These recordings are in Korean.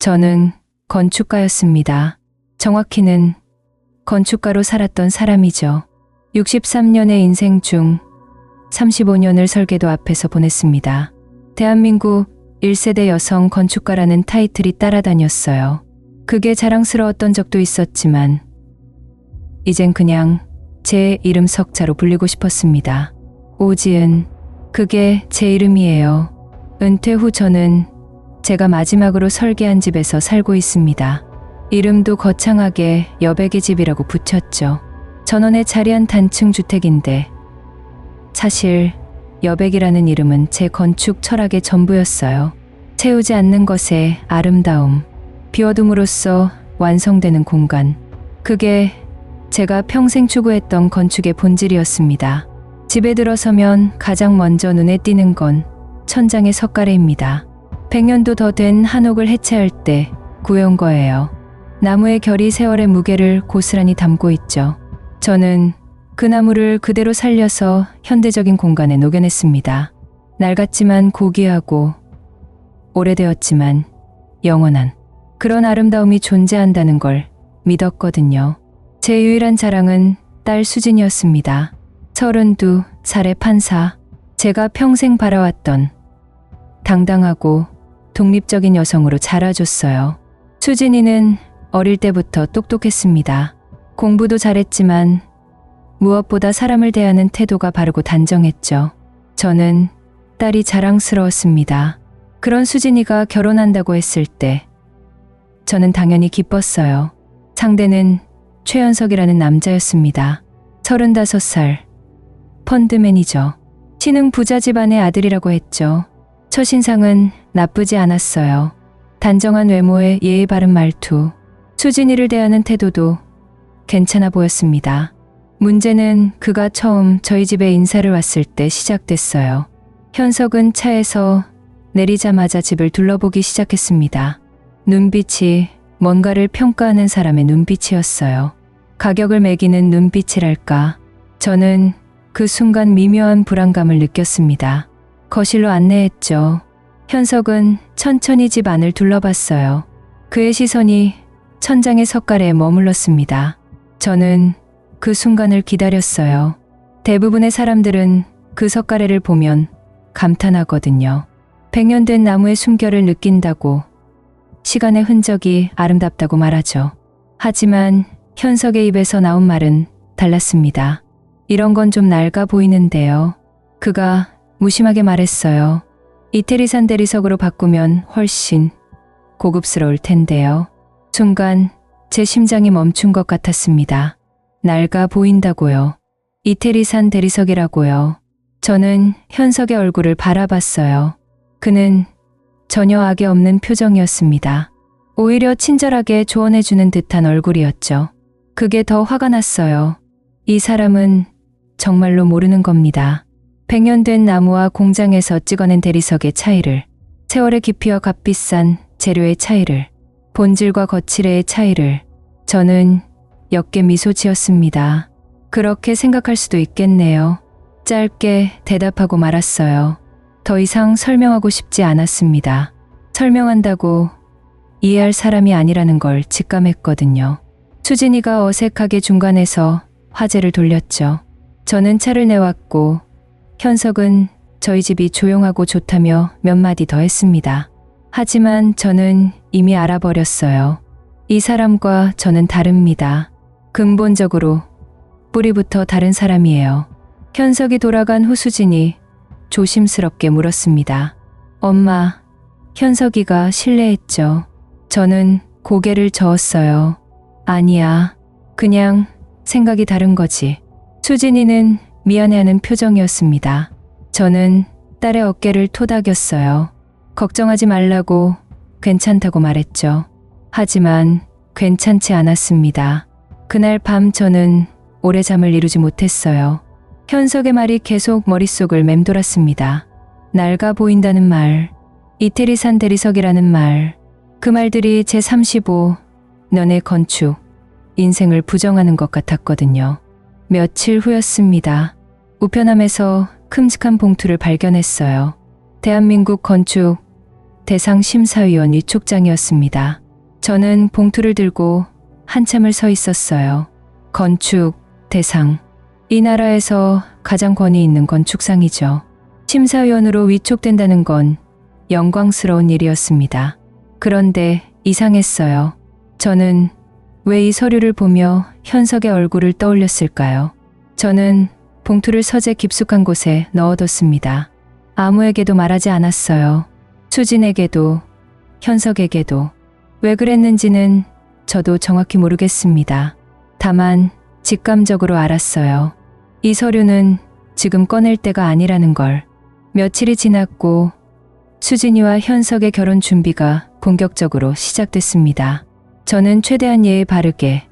저는 건축가였습니다. 정확히는 건축가로 살았던 사람이죠. 63년의 인생 중 35년을 설계도 앞에서 보냈습니다. 대한민국 1세대 여성 건축가라는 타이틀이 따라다녔어요. 그게 자랑스러웠던 적도 있었지만 이젠 그냥 제 이름 석자로 불리고 싶었습니다. 오지은, 그게 제 이름이에요. 은퇴 후 저는 제가 마지막으로 설계한 집에서 살고 있습니다. 이름도 거창하게 여백의 집이라고 붙였죠. 전원에 자리한 단층 주택인데 사실 여백이라는 이름은 제 건축 철학의 전부였어요. 채우지 않는 것의 아름다움, 비워둠으로써 완성되는 공간. 그게 제가 평생 추구했던 건축의 본질이었습니다. 집에 들어서면 가장 먼저 눈에 띄는 건 천장의 석가래입니다. 100년도 더 된 한옥을 해체할 때 구해온 거예요. 나무의 결이 세월의 무게를 고스란히 담고 있죠. 저는 그 나무를 그대로 살려서 현대적인 공간에 녹여냈습니다. 낡았지만 고귀하고 오래되었지만 영원한 그런 아름다움이 존재한다는 걸 믿었거든요. 제 유일한 자랑은 딸 수진이었습니다. 32살의 판사, 제가 평생 바라왔던 당당하고 독립적인 여성으로 자라줬어요. 수진이는 어릴 때부터 똑똑했습니다. 공부도 잘했지만 무엇보다 사람을 대하는 태도가 바르고 단정했죠. 저는 딸이 자랑스러웠습니다. 그런 수진이가 결혼한다고 했을 때 저는 당연히 기뻤어요. 상대는 최현석이라는 남자였습니다. 35살, 펀드 매니저, 신흥 부자 집안의 아들이라고 했죠. 첫인상은 나쁘지 않았어요. 단정한 외모에 예의 바른 말투, 수진이를 대하는 태도도 괜찮아 보였습니다. 문제는 그가 처음 저희 집에 인사를 왔을 때 시작됐어요. 현석은 차에서 내리자마자 집을 둘러보기 시작했습니다. 눈빛이 뭔가를 평가하는 사람의 눈빛이었어요. 가격을 매기는 눈빛이랄까. 저는 그 순간 미묘한 불안감을 느꼈습니다. 거실로 안내했죠. 현석은 천천히 집 안을 둘러봤어요. 그의 시선이 천장의 석가래에 머물렀습니다. 저는 그 순간을 기다렸어요. 대부분의 사람들은 그 석가래를 보면 감탄하거든요. 100년 된 나무의 숨결을 느낀다고, 시간의 흔적이 아름답다고 말하죠. 하지만 현석의 입에서 나온 말은 달랐습니다. 이런 건 좀 낡아 보이는데요. 그가 무심하게 말했어요. 이태리산 대리석으로 바꾸면 훨씬 고급스러울 텐데요. 순간 제 심장이 멈춘 것 같았습니다. 낡아 보인다고요. 이태리산 대리석이라고요. 저는 현석의 얼굴을 바라봤어요. 그는 전혀 악의 없는 표정이었습니다. 오히려 친절하게 조언해주는 듯한 얼굴이었죠. 그게 더 화가 났어요. 이 사람은 정말로 모르는 겁니다. 100년 된 나무와 공장에서 찍어낸 대리석의 차이를, 세월의 깊이와 값비싼 재료의 차이를, 본질과 거칠의 차이를. 저는 옅게 미소 지었습니다. 그렇게 생각할 수도 있겠네요. 짧게 대답하고 말았어요. 더 이상 설명하고 싶지 않았습니다. 설명한다고 이해할 사람이 아니라는 걸 직감했거든요. 수진이가 어색하게 중간에서 화제를 돌렸죠. 저는 차를 내왔고 현석은 저희 집이 조용하고 좋다며 몇 마디 더 했습니다. 하지만 저는 이미 알아버렸어요. 이 사람과 저는 다릅니다. 근본적으로 뿌리부터 다른 사람이에요. 현석이 돌아간 후 수진이 조심스럽게 물었습니다. 엄마, 현석이가 실례했죠. 저는 고개를 저었어요. 아니야, 그냥 생각이 다른 거지. 수진이는 미안해하는 표정이었습니다. 저는 딸의 어깨를 토닥였어요. 걱정하지 말라고, 괜찮다고 말했죠. 하지만 괜찮지 않았습니다. 그날 밤 저는 오래 잠을 이루지 못했어요. 현석의 말이 계속 머릿속을 맴돌았습니다. 낡아 보인다는 말, 이태리산 대리석이라는 말, 그 말들이 제 35년의 건축, 인생을 부정하는 것 같았거든요. 며칠 후였습니다. 우편함에서 큼직한 봉투를 발견했어요. 대한민국 건축 대상 심사위원 위촉장이었습니다. 저는 봉투를 들고 한참을 서 있었어요. 건축 대상. 이 나라에서 가장 권위 있는 건축상이죠. 심사위원으로 위촉된다는 건 영광스러운 일이었습니다. 그런데 이상했어요. 저는 왜 이 서류를 보며 현석의 얼굴을 떠올렸을까요? 저는 봉투를 서재 깊숙한 곳에 넣어뒀습니다. 아무에게도 말하지 않았어요. 수진에게도, 현석에게도. 왜 그랬는지는 저도 정확히 모르겠습니다. 다만 직감적으로 알았어요. 이 서류는 지금 꺼낼 때가 아니라는 걸. 며칠이 지났고 수진이와 현석의 결혼 준비가 본격적으로 시작됐습니다. 저는 최대한 예의 바르게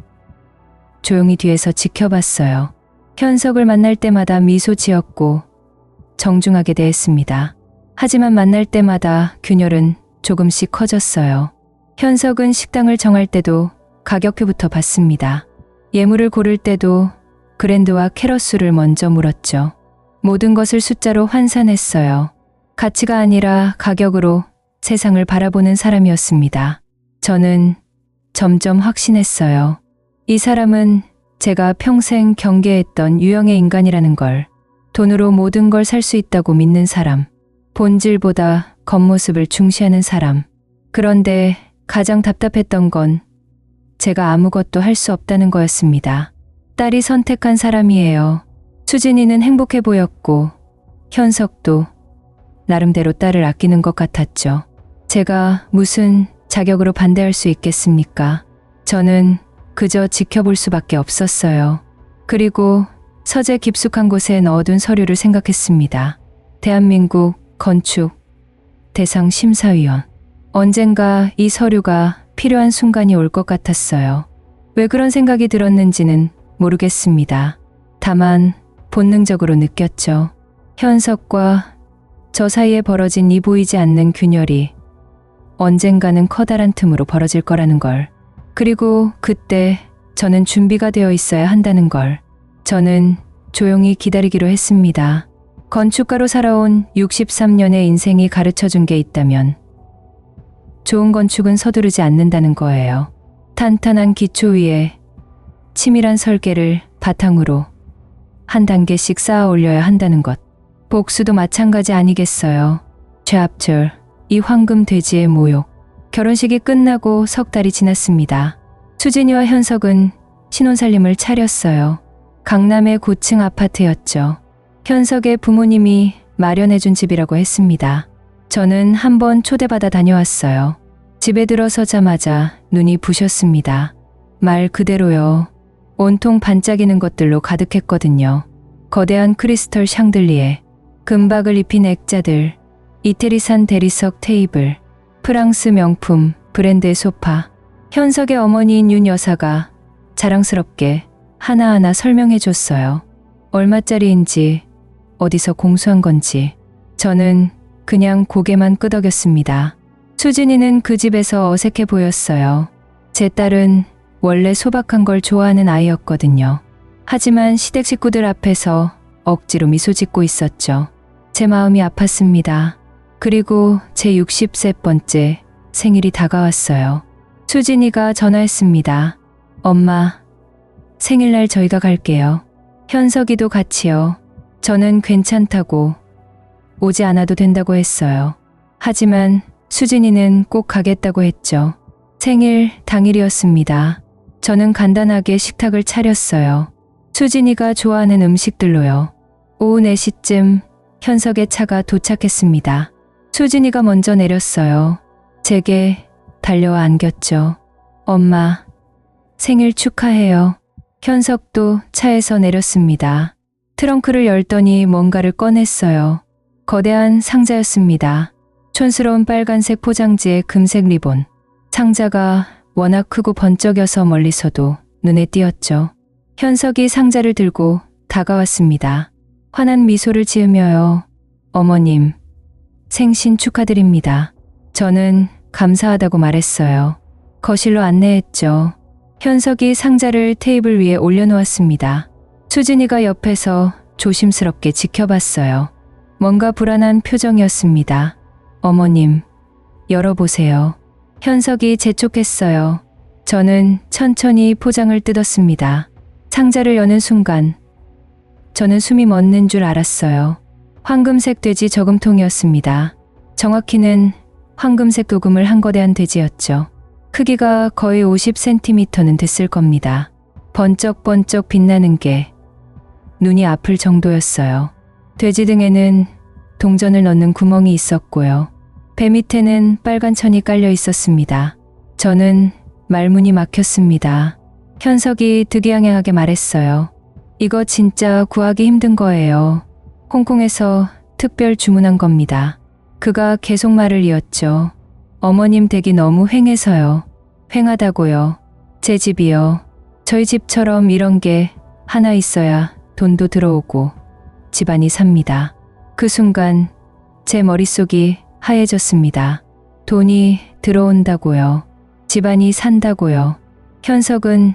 조용히 뒤에서 지켜봤어요. 현석을 만날 때마다 미소 지었고 정중하게 대했습니다. 하지만 만날 때마다 균열은 조금씩 커졌어요. 현석은 식당을 정할 때도 가격표부터 봤습니다. 예물을 고를 때도 그랜드와 캐럿수를 먼저 물었죠. 모든 것을 숫자로 환산했어요. 가치가 아니라 가격으로 세상을 바라보는 사람이었습니다. 저는 점점 확신했어요. 이 사람은 제가 평생 경계했던 유형의 인간이라는 걸, 돈으로 모든 걸 살 수 있다고 믿는 사람, 본질보다 겉모습을 중시하는 사람. 그런데 가장 답답했던 건 제가 아무것도 할 수 없다는 거였습니다. 딸이 선택한 사람이에요. 수진이는 행복해 보였고 현석도 나름대로 딸을 아끼는 것 같았죠. 제가 무슨 자격으로 반대할 수 있겠습니까? 저는 그저 지켜볼 수밖에 없었어요. 그리고 서재 깊숙한 곳에 넣어둔 서류를 생각했습니다. 대한민국 건축 대상 심사위원. 언젠가 이 서류가 필요한 순간이 올 것 같았어요. 왜 그런 생각이 들었는지는 모르겠습니다. 다만 본능적으로 느꼈죠. 현석과 저 사이에 벌어진 이 보이지 않는 균열이 언젠가는 커다란 틈으로 벌어질 거라는 걸. 그리고 그때 저는 준비가 되어 있어야 한다는 걸. 저는 조용히 기다리기로 했습니다. 건축가로 살아온 63년의 인생이 가르쳐준 게 있다면 좋은 건축은 서두르지 않는다는 거예요. 탄탄한 기초 위에 치밀한 설계를 바탕으로 한 단계씩 쌓아 올려야 한다는 것. 복수도 마찬가지 아니겠어요. 최합철, 이 황금 돼지의 모욕. 결혼식이 끝나고 석 달이 지났습니다. 수진이와 현석은 신혼살림을 차렸어요. 강남의 고층 아파트였죠. 현석의 부모님이 마련해준 집이라고 했습니다. 저는 한번 초대받아 다녀왔어요. 집에 들어서자마자 눈이 부셨습니다. 말 그대로요. 온통 반짝이는 것들로 가득했거든요. 거대한 크리스털 샹들리에, 금박을 입힌 액자들, 이태리산 대리석 테이블, 프랑스 명품 브랜드의 소파. 현석의 어머니인 윤 여사가 자랑스럽게 하나하나 설명해 줬어요. 얼마짜리인지, 어디서 공수한 건지. 저는 그냥 고개만 끄덕였습니다. 수진이는 그 집에서 어색해 보였어요. 제 딸은 원래 소박한 걸 좋아하는 아이였거든요. 하지만 시댁 식구들 앞에서 억지로 미소 짓고 있었죠. 제 마음이 아팠습니다. 그리고 제 60세 생일이 다가왔어요. 수진이가 전화했습니다. 엄마, 생일날 저희가 갈게요. 현석이도 같이요. 저는 괜찮다고, 오지 않아도 된다고 했어요. 하지만 수진이는 꼭 가겠다고 했죠. 생일 당일이었습니다. 저는 간단하게 식탁을 차렸어요. 수진이가 좋아하는 음식들로요. 오후 4시쯤 현석의 차가 도착했습니다. 수진이가 먼저 내렸어요. 제게 달려와 안겼죠. 엄마, 생일 축하해요. 현석도 차에서 내렸습니다. 트렁크를 열더니 뭔가를 꺼냈어요. 거대한 상자였습니다. 촌스러운 빨간색 포장지에 금색 리본. 상자가 워낙 크고 번쩍여서 멀리서도 눈에 띄었죠. 현석이 상자를 들고 다가왔습니다. 환한 미소를 지으며요. 어머님, 생신 축하드립니다. 저는 감사하다고 말했어요. 거실로 안내했죠. 현석이 상자를 테이블 위에 올려놓았습니다. 수진이가 옆에서 조심스럽게 지켜봤어요. 뭔가 불안한 표정이었습니다. 어머님, 열어보세요. 현석이 재촉했어요. 저는 천천히 포장을 뜯었습니다. 상자를 여는 순간 저는 숨이 멎는 줄 알았어요. 황금색 돼지 저금통이었습니다. 정확히는 황금색 도금을 한 거대한 돼지였죠. 크기가 거의 50cm는 됐을 겁니다. 번쩍번쩍 빛나는 게 눈이 아플 정도였어요. 돼지 등에는 동전을 넣는 구멍이 있었고요. 배 밑에는 빨간 천이 깔려 있었습니다. 저는 말문이 막혔습니다. 현석이 득이양양하게 말했어요. 이거 진짜 구하기 힘든 거예요. 홍콩에서 특별 주문한 겁니다. 그가 계속 말을 이었죠. 어머님 댁이 너무 횡해서요. 횡하다고요. 제 집이요. 저희 집처럼 이런 게 하나 있어야 돈도 들어오고 집안이 삽니다. 그 순간 제 머릿속이 하얘졌습니다. 돈이 들어온다고요. 집안이 산다고요. 현석은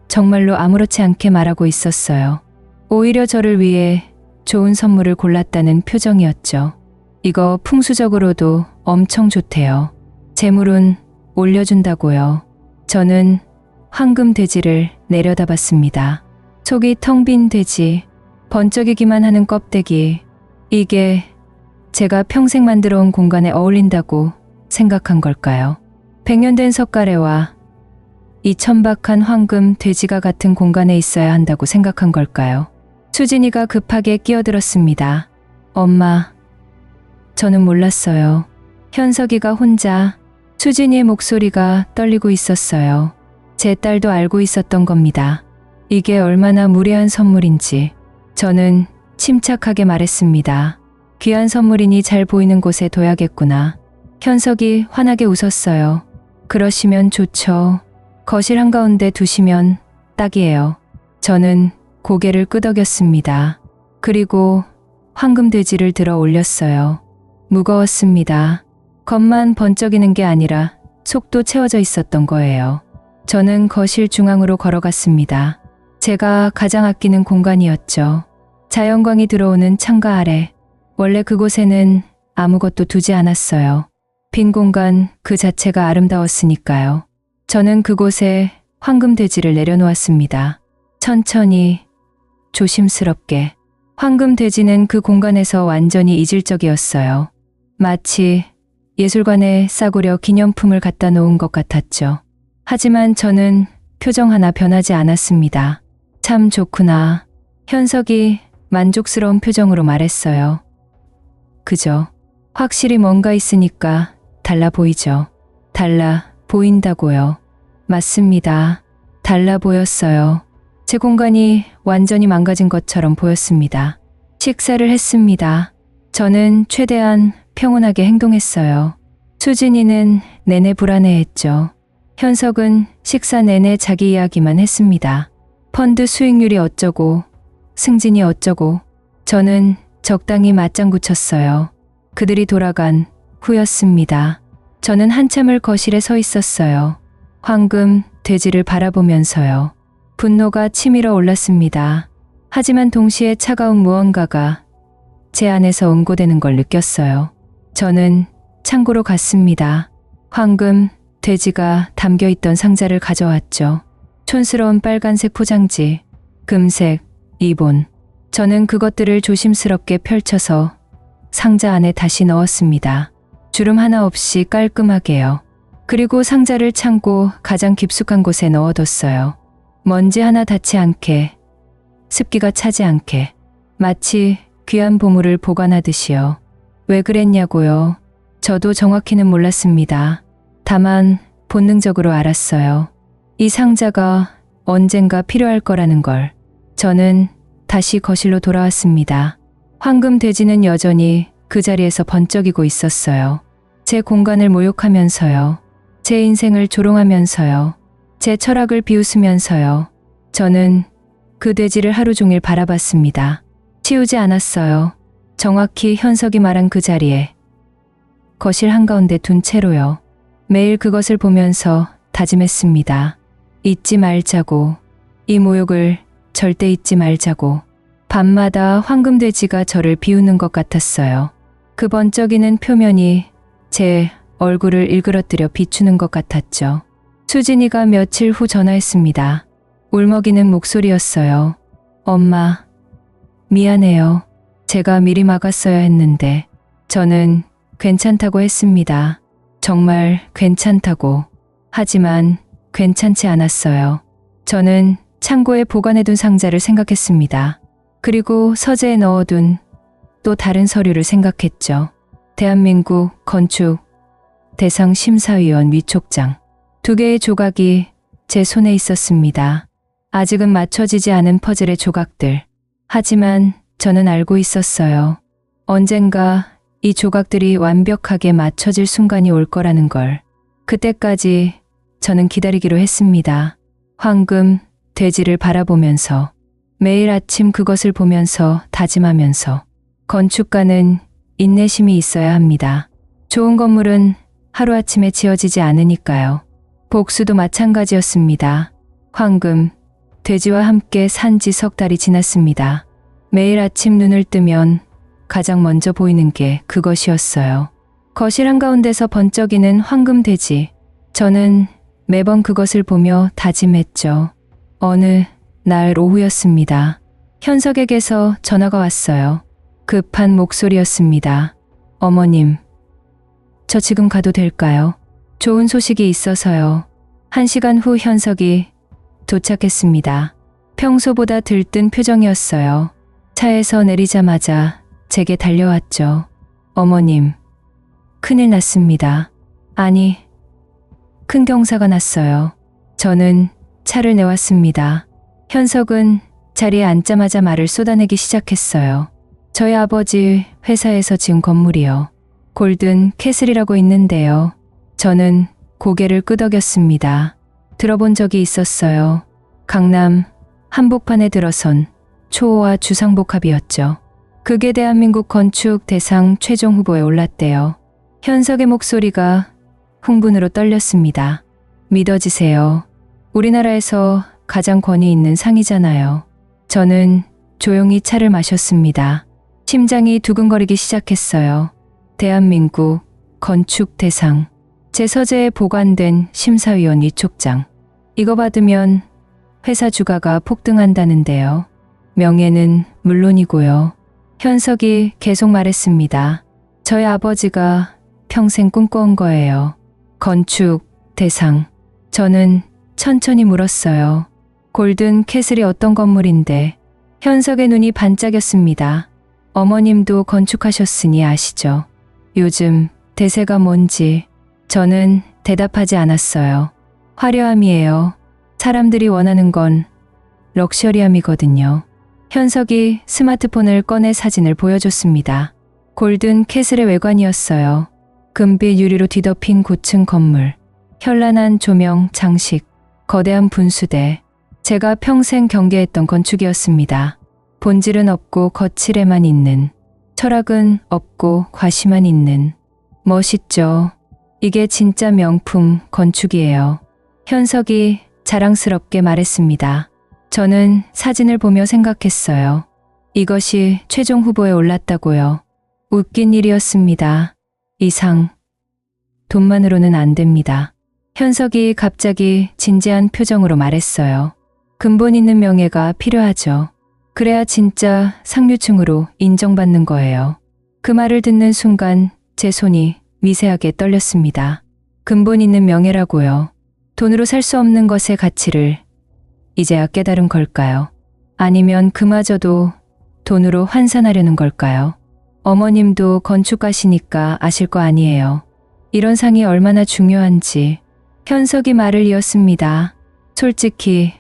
정말로 아무렇지 않게 말하고 있었어요. 오히려 저를 위해 좋은 선물을 골랐다는 표정이었죠. 이거 풍수적으로도 엄청 좋대요. 재물은 올려준다고요. 저는 황금 돼지를 내려다봤습니다. 속이 텅 빈 돼지, 번쩍이기만 하는 껍데기. 이게 제가 평생 만들어 온 공간에 어울린다고 생각한 걸까요? 100년 된 석가래와 이 천박한 황금 돼지가 같은 공간에 있어야 한다고 생각한 걸까요? 수진이가 급하게 끼어들었습니다. 엄마, 저는 몰랐어요. 현석이가 혼자. 수진이의 목소리가 떨리고 있었어요. 제 딸도 알고 있었던 겁니다. 이게 얼마나 무례한 선물인지. 저는 침착하게 말했습니다. 귀한 선물이니 잘 보이는 곳에 둬야겠구나. 현석이 환하게 웃었어요. 그러시면 좋죠. 거실 한가운데 두시면 딱이에요. 저는 고개를 끄덕였습니다. 그리고 황금 돼지를 들어 올렸어요. 무거웠습니다. 겉만 번쩍이는 게 아니라 속도 채워져 있었던 거예요. 저는 거실 중앙으로 걸어갔습니다. 제가 가장 아끼는 공간이었죠. 자연광이 들어오는 창가 아래. 원래 그곳에는 아무것도 두지 않았어요. 빈 공간 그 자체가 아름다웠으니까요. 저는 그곳에 황금 돼지를 내려놓았습니다. 천천히, 조심스럽게. 황금 돼지는 그 공간에서 완전히 이질적이었어요. 마치 예술관에 싸구려 기념품을 갖다 놓은 것 같았죠. 하지만 저는 표정 하나 변하지 않았습니다. 참 좋구나. 현석이 만족스러운 표정으로 말했어요. 그죠? 확실히 뭔가 있으니까 달라 보이죠. 달라 보인다고요. 맞습니다. 달라 보였어요. 제 공간이 완전히 망가진 것처럼 보였습니다. 식사를 했습니다. 저는 최대한 평온하게 행동했어요. 수진이는 내내 불안해했죠. 현석은 식사 내내 자기 이야기만 했습니다. 펀드 수익률이 어쩌고, 승진이 어쩌고. 저는 적당히 맞장구 쳤어요. 그들이 돌아간 후였습니다. 저는 한참을 거실에 서 있었어요. 황금 돼지를 바라보면서요. 분노가 치밀어 올랐습니다. 하지만 동시에 차가운 무언가가 제 안에서 응고되는 걸 느꼈어요. 저는 창고로 갔습니다. 황금 돼지가 담겨있던 상자를 가져왔죠. 촌스러운 빨간색 포장지, 금색, 리본. 저는 그것들을 조심스럽게 펼쳐서 상자 안에 다시 넣었습니다. 주름 하나 없이 깔끔하게요. 그리고 상자를 창고 가장 깊숙한 곳에 넣어뒀어요. 먼지 하나 닿지 않게, 습기가 차지 않게, 마치 귀한 보물을 보관하듯이요. 왜 그랬냐고요? 저도 정확히는 몰랐습니다. 다만 본능적으로 알았어요. 이 상자가 언젠가 필요할 거라는 걸. 저는 다시 거실로 돌아왔습니다. 황금 돼지는 여전히 그 자리에서 번쩍이고 있었어요. 제 공간을 모욕하면서요. 제 인생을 조롱하면서요. 제 철학을 비웃으면서요. 저는 그 돼지를 하루 종일 바라봤습니다. 치우지 않았어요. 정확히 현석이 말한 그 자리에 거실 한가운데 둔 채로요. 매일 그것을 보면서 다짐했습니다. 잊지 말자고. 이 모욕을 절대 잊지 말자고. 밤마다 황금돼지가 저를 비웃는 것 같았어요. 그 번쩍이는 표면이 제 얼굴을 일그러뜨려 비추는 것 같았죠. 수진이가 며칠 후 전화했습니다. 울먹이는 목소리였어요. 엄마, 미안해요. 제가 미리 막았어야 했는데. 저는 괜찮다고 했습니다. 정말 괜찮다고. 하지만 괜찮지 않았어요. 저는 창고에 보관해둔 상자를 생각했습니다. 그리고 서재에 넣어둔 또 다른 서류를 생각했죠. 대한민국 건축 대상 심사위원 위촉장. 2개의 조각이 제 손에 있었습니다. 아직은 맞춰지지 않은 퍼즐의 조각들. 하지만 저는 알고 있었어요. 언젠가 이 조각들이 완벽하게 맞춰질 순간이 올 거라는 걸. 그때까지 저는 기다리기로 했습니다. 황금 돼지를 바라보면서, 매일 아침 그것을 보면서 다짐하면서. 건축가는 인내심이 있어야 합니다. 좋은 건물은 하루아침에 지어지지 않으니까요. 복수도 마찬가지였습니다. 황금 돼지와 함께 산지 석 달이 지났습니다. 매일 아침 눈을 뜨면 가장 먼저 보이는 게 그것이었어요. 거실 한가운데서 번쩍이는 황금 돼지. 저는 매번 그것을 보며 다짐했죠. 어느 날 오후였습니다. 현석에게서 전화가 왔어요. 급한 목소리였습니다. 어머님, 저 지금 가도 될까요? 좋은 소식이 있어서요. 1시간 후 현석이 도착했습니다. 평소보다 들뜬 표정이었어요. 차에서 내리자마자 제게 달려왔죠. 어머님, 큰일 났습니다. 아니, 큰 경사가 났어요. 저는 차를 내왔습니다. 현석은 자리에 앉자마자 말을 쏟아내기 시작했어요. 저희 아버지 회사에서 지은 건물이요. 골든 캐슬이라고 있는데요. 저는 고개를 끄덕였습니다. 들어본 적이 있었어요. 강남 한복판에 들어선 초호화 주상복합이었죠. 그게 대한민국 건축 대상 최종 후보에 올랐대요. 현석의 목소리가 흥분으로 떨렸습니다. 믿어지세요. 우리나라에서 가장 권위 있는 상이잖아요. 저는 조용히 차를 마셨습니다. 심장이 두근거리기 시작했어요. 대한민국 건축 대상. 제 서재에 보관된 심사위원 위촉장. 이거 받으면 회사 주가가 폭등한다는데요. 명예는 물론이고요. 현석이 계속 말했습니다. 저희 아버지가 평생 꿈꿔온 거예요. 건축 대상. 저는 천천히 물었어요. 골든 캐슬이 어떤 건물인데? 현석의 눈이 반짝였습니다. 어머님도 건축하셨으니 아시죠? 요즘 대세가 뭔지. 저는 대답하지 않았어요. 화려함이에요. 사람들이 원하는 건 럭셔리함이거든요. 현석이 스마트폰을 꺼내 사진을 보여줬습니다. 골든 캐슬의 외관이었어요. 금빛 유리로 뒤덮인 고층 건물. 현란한 조명, 장식, 거대한 분수대. 제가 평생 경계했던 건축이었습니다. 본질은 없고 거칠에만 있는, 철학은 없고 과시만 있는. 멋있죠? 이게 진짜 명품 건축이에요. 현석이 자랑스럽게 말했습니다. 저는 사진을 보며 생각했어요. 이것이 최종 후보에 올랐다고요. 웃긴 일이었습니다. 이상 돈만으로는 안 됩니다. 현석이 갑자기 진지한 표정으로 말했어요. 근본 있는 명예가 필요하죠. 그래야 진짜 상류층으로 인정받는 거예요. 그 말을 듣는 순간 제 손이 미세하게 떨렸습니다. 근본 있는 명예라고요. 돈으로 살 수 없는 것의 가치를 이제야 깨달은 걸까요? 아니면 그마저도 돈으로 환산하려는 걸까요? 어머님도 건축가시니까 아실 거 아니에요. 이런 상이 얼마나 중요한지. 현석이 말을 이었습니다. 솔직히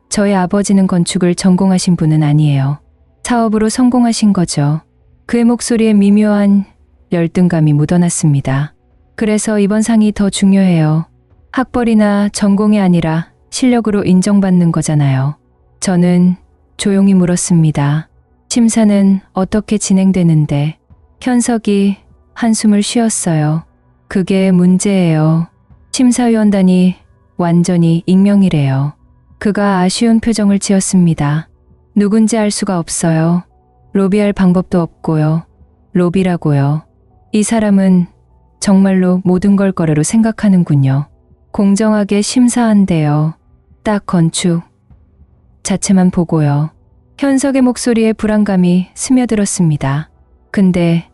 저희 아버지는 건축을 전공하신 분은 아니에요. 사업으로 성공하신 거죠. 그의 목소리에 미묘한 열등감이 묻어났습니다. 그래서 이번 상이 더 중요해요. 학벌이나 전공이 아니라 실력으로 인정받는 거잖아요. 저는 조용히 물었습니다. 심사는 어떻게 진행되는데? 현석이 한숨을 쉬었어요. 그게 문제예요. 심사위원단이 완전히 익명이래요. 그가 아쉬운 표정을 지었습니다. 누군지 알 수가 없어요. 로비할 방법도 없고요. 로비라고요. 이 사람은 정말로 모든 걸 거래로 생각하는군요. 공정하게 심사한대요. 딱 건축 자체만 보고요. 현석의 목소리에 불안감이 스며들었습니다. 근데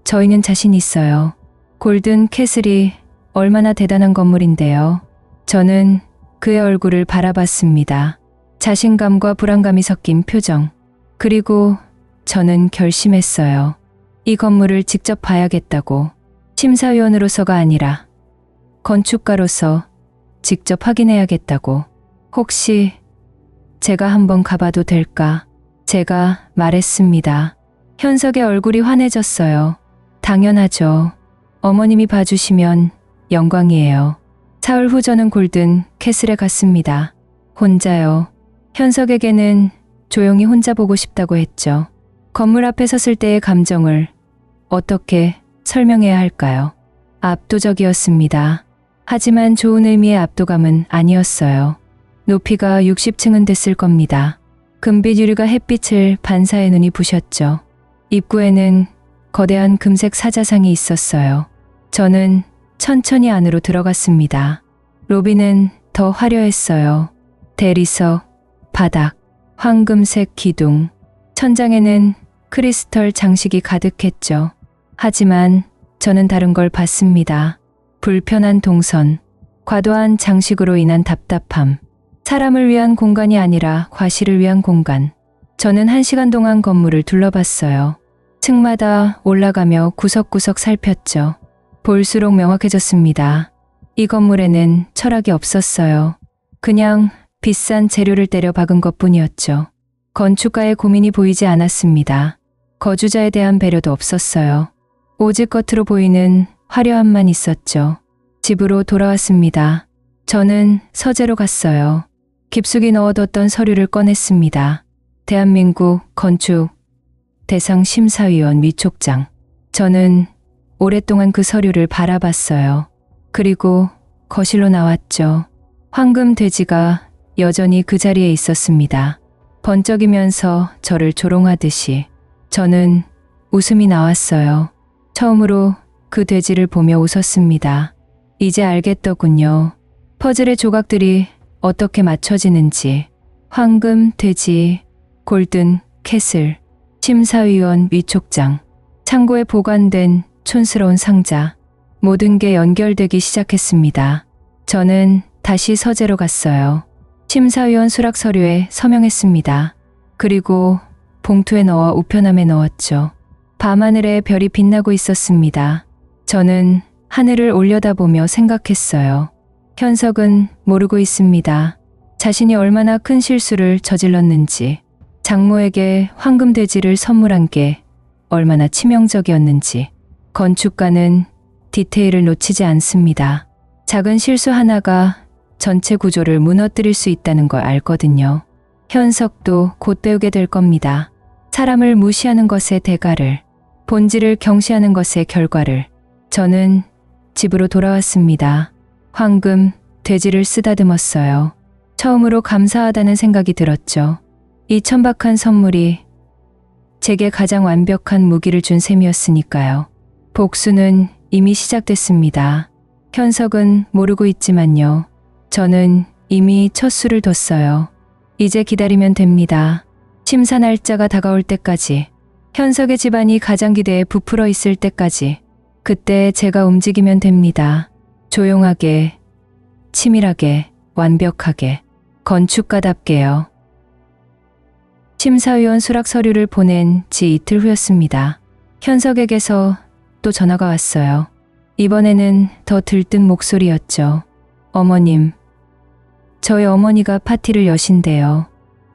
저희는 자신 있어요. 골든 캐슬이 얼마나 대단한 건물인데요. 저는 그의 얼굴을 바라봤습니다. 자신감과 불안감이 섞인 표정. 그리고 저는 결심했어요. 이 건물을 직접 봐야겠다고. 심사위원으로서가 아니라 건축가로서 직접 확인해야겠다고. 혹시 제가 한번 가봐도 될까? 제가 말했습니다. 현석의 얼굴이 환해졌어요. 당연하죠. 어머님이 봐주시면 영광이에요. 사흘 후 저는 골든 캐슬에 갔습니다. 혼자요. 현석에게는 조용히 혼자 보고 싶다고 했죠. 건물 앞에 섰을 때의 감정을 어떻게 설명해야 할까요? 압도적이었습니다. 하지만 좋은 의미의 압도감은 아니었어요. 높이가 60층은 됐을 겁니다. 금빛 유리가 햇빛을 반사해 눈이 부셨죠. 입구에는 거대한 금색 사자상이 있었어요. 저는 천천히 안으로 들어갔습니다. 로비는 더 화려했어요. 대리석, 바닥, 황금색 기둥, 천장에는 크리스털 장식이 가득했죠. 하지만 저는 다른 걸 봤습니다. 불편한 동선, 과도한 장식으로 인한 답답함, 사람을 위한 공간이 아니라 과실을 위한 공간. 저는 1시간 동안 건물을 둘러봤어요. 층마다 올라가며 구석구석 살폈죠. 볼수록 명확해졌습니다. 이 건물에는 철학이 없었어요. 그냥 비싼 재료를 때려 박은 것뿐이었죠. 건축가의 고민이 보이지 않았습니다. 거주자에 대한 배려도 없었어요. 오직 겉으로 보이는 화려함만 있었죠. 집으로 돌아왔습니다. 저는 서재로 갔어요. 깊숙이 넣어뒀던 서류를 꺼냈습니다. 대한민국 건축 대상 심사위원 위촉장. 저는 오랫동안 그 서류를 바라봤어요. 그리고 거실로 나왔죠. 황금 돼지가 여전히 그 자리에 있었습니다. 번쩍이면서 저를 조롱하듯이. 저는 웃음이 나왔어요. 처음으로 그 돼지를 보며 웃었습니다. 이제 알겠더군요. 퍼즐의 조각들이 어떻게 맞춰지는지. 황금 돼지, 골든 캐슬, 심사위원 위촉장, 창고에 보관된 촌스러운 상자. 모든 게 연결되기 시작했습니다. 저는 다시 서재로 갔어요. 심사위원 수락 서류에 서명했습니다. 그리고 봉투에 넣어 우편함에 넣었죠. 밤하늘에 별이 빛나고 있었습니다. 저는 하늘을 올려다보며 생각했어요. 현석은 모르고 있습니다. 자신이 얼마나 큰 실수를 저질렀는지, 장모에게 황금돼지를 선물한 게 얼마나 치명적이었는지. 건축가는 디테일을 놓치지 않습니다. 작은 실수 하나가 전체 구조를 무너뜨릴 수 있다는 걸 알거든요. 현석도 곧 배우게 될 겁니다. 사람을 무시하는 것의 대가를, 본질을 경시하는 것의 결과를. 저는 집으로 돌아왔습니다. 황금 돼지를 쓰다듬었어요. 처음으로 감사하다는 생각이 들었죠. 이 천박한 선물이 제게 가장 완벽한 무기를 준 셈이었으니까요. 복수는 이미 시작됐습니다. 현석은 모르고 있지만요. 저는 이미 첫 수를 뒀어요. 이제 기다리면 됩니다. 심사 날짜가 다가올 때까지, 현석의 집안이 가장기대에 부풀어 있을 때까지. 그때 제가 움직이면 됩니다. 조용하게, 치밀하게, 완벽하게, 건축가답게요. 심사위원 수락 서류를 보낸 지 이틀 후였습니다. 현석에게서 또 전화가 왔어요. 이번에는 더 들뜬 목소리였죠. 어머님, 저희 어머니가 파티를 여신대요.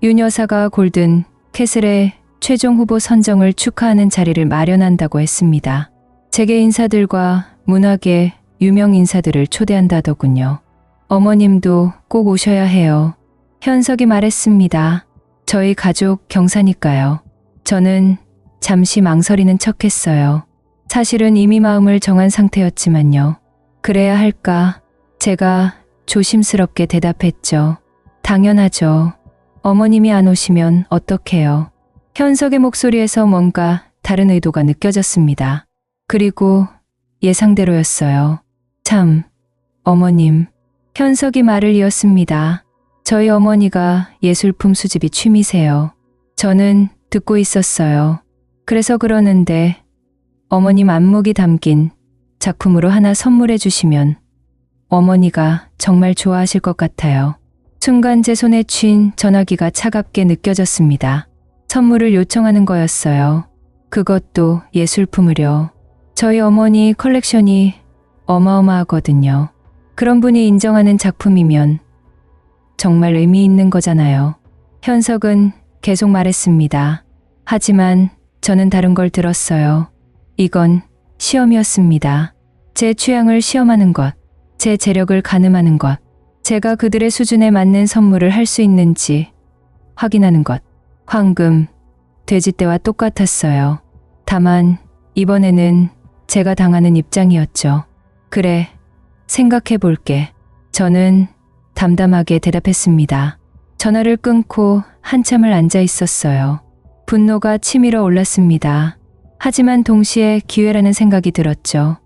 윤 여사가 골든 캐슬의 최종 후보 선정을 축하하는 자리를 마련한다고 했습니다. 재계 인사들과 문화계 유명 인사들을 초대한다더군요. 어머님도 꼭 오셔야 해요. 현석이 말했습니다. 저희 가족 경사니까요. 저는 잠시 망설이는 척했어요. 사실은 이미 마음을 정한 상태였지만요. 그래야 할까? 제가 조심스럽게 대답했죠. 당연하죠. 어머님이 안 오시면 어떡해요? 현석의 목소리에서 뭔가 다른 의도가 느껴졌습니다. 그리고 예상대로였어요. 참, 어머님. 현석이 말을 이었습니다. 저희 어머니가 예술품 수집이 취미세요. 저는 듣고 있었어요. 그래서 그러는데 어머님 안목이 담긴 작품으로 하나 선물해 주시면 어머니가 정말 좋아하실 것 같아요. 순간 제 손에 쥔 전화기가 차갑게 느껴졌습니다. 선물을 요청하는 거였어요. 그것도 예술품을요. 저희 어머니 컬렉션이 어마어마하거든요. 그런 분이 인정하는 작품이면 정말 의미 있는 거잖아요. 현석은 계속 말했습니다. 하지만 저는 다른 걸 들었어요. 이건 시험이었습니다. 제 취향을 시험하는 것, 제 재력을 가늠하는 것, 제가 그들의 수준에 맞는 선물을 할 수 있는지 확인하는 것. 황금, 돼지떼와 똑같았어요. 다만 이번에는 제가 당하는 입장이었죠. 그래, 생각해 볼게. 저는 담담하게 대답했습니다. 전화를 끊고 한참을 앉아 있었어요. 분노가 치밀어 올랐습니다. 하지만 동시에 기회라는 생각이 들었죠.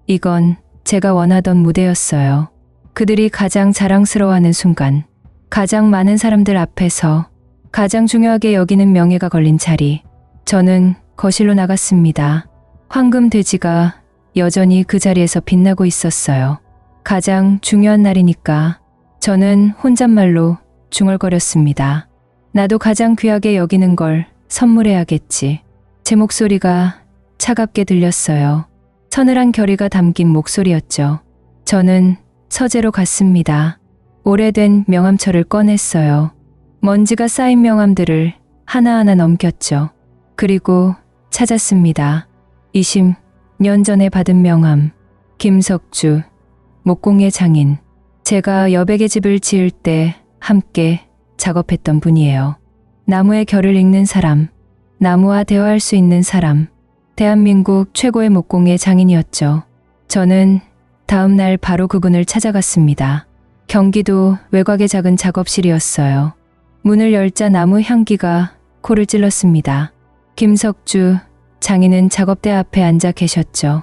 이건 제가 원하던 무대였어요. 그들이 가장 자랑스러워하는 순간, 가장 많은 사람들 앞에서 가장 중요하게 여기는 명예가 걸린 자리. 저는 거실로 나갔습니다. 황금 돼지가 여전히 그 자리에서 빛나고 있었어요. 가장 중요한 날이니까 저는 혼잣말로 중얼거렸습니다. 나도 가장 귀하게 여기는 걸 선물해야겠지. 제 목소리가 차갑게 들렸어요. 서늘한 결의가 담긴 목소리였죠. 저는 서재로 갔습니다. 오래된 명함철을 꺼냈어요. 먼지가 쌓인 명함들을 하나하나 넘겼죠. 그리고 찾았습니다. 20년 전에 받은 명함. 김석주, 목공예 장인. 제가 여백의 집을 지을 때 함께 작업했던 분이에요. 나무의 결을 읽는 사람, 나무와 대화할 수 있는 사람, 대한민국 최고의 목공예 장인이었죠. 저는 다음 날 바로 그분을 찾아갔습니다. 경기도 외곽의 작은 작업실이었어요. 문을 열자 나무 향기가 코를 찔렀습니다. 김석주 장인은 작업대 앞에 앉아 계셨죠.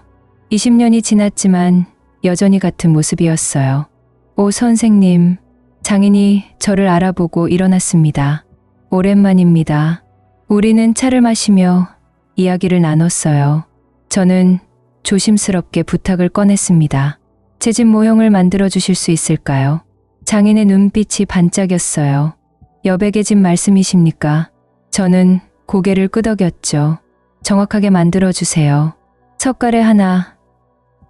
20년이 지났지만 여전히 같은 모습이었어요. 오 선생님, 장인이 저를 알아보고 일어났습니다. 오랜만입니다. 우리는 차를 마시며 이야기를 나눴어요. 저는 조심스럽게 부탁을 꺼냈습니다. 제 집 모형을 만들어 주실 수 있을까요? 장인의 눈빛이 반짝였어요. 여백의 집 말씀이십니까? 저는 고개를 끄덕였죠. 정확하게 만들어 주세요. 석가래 하나,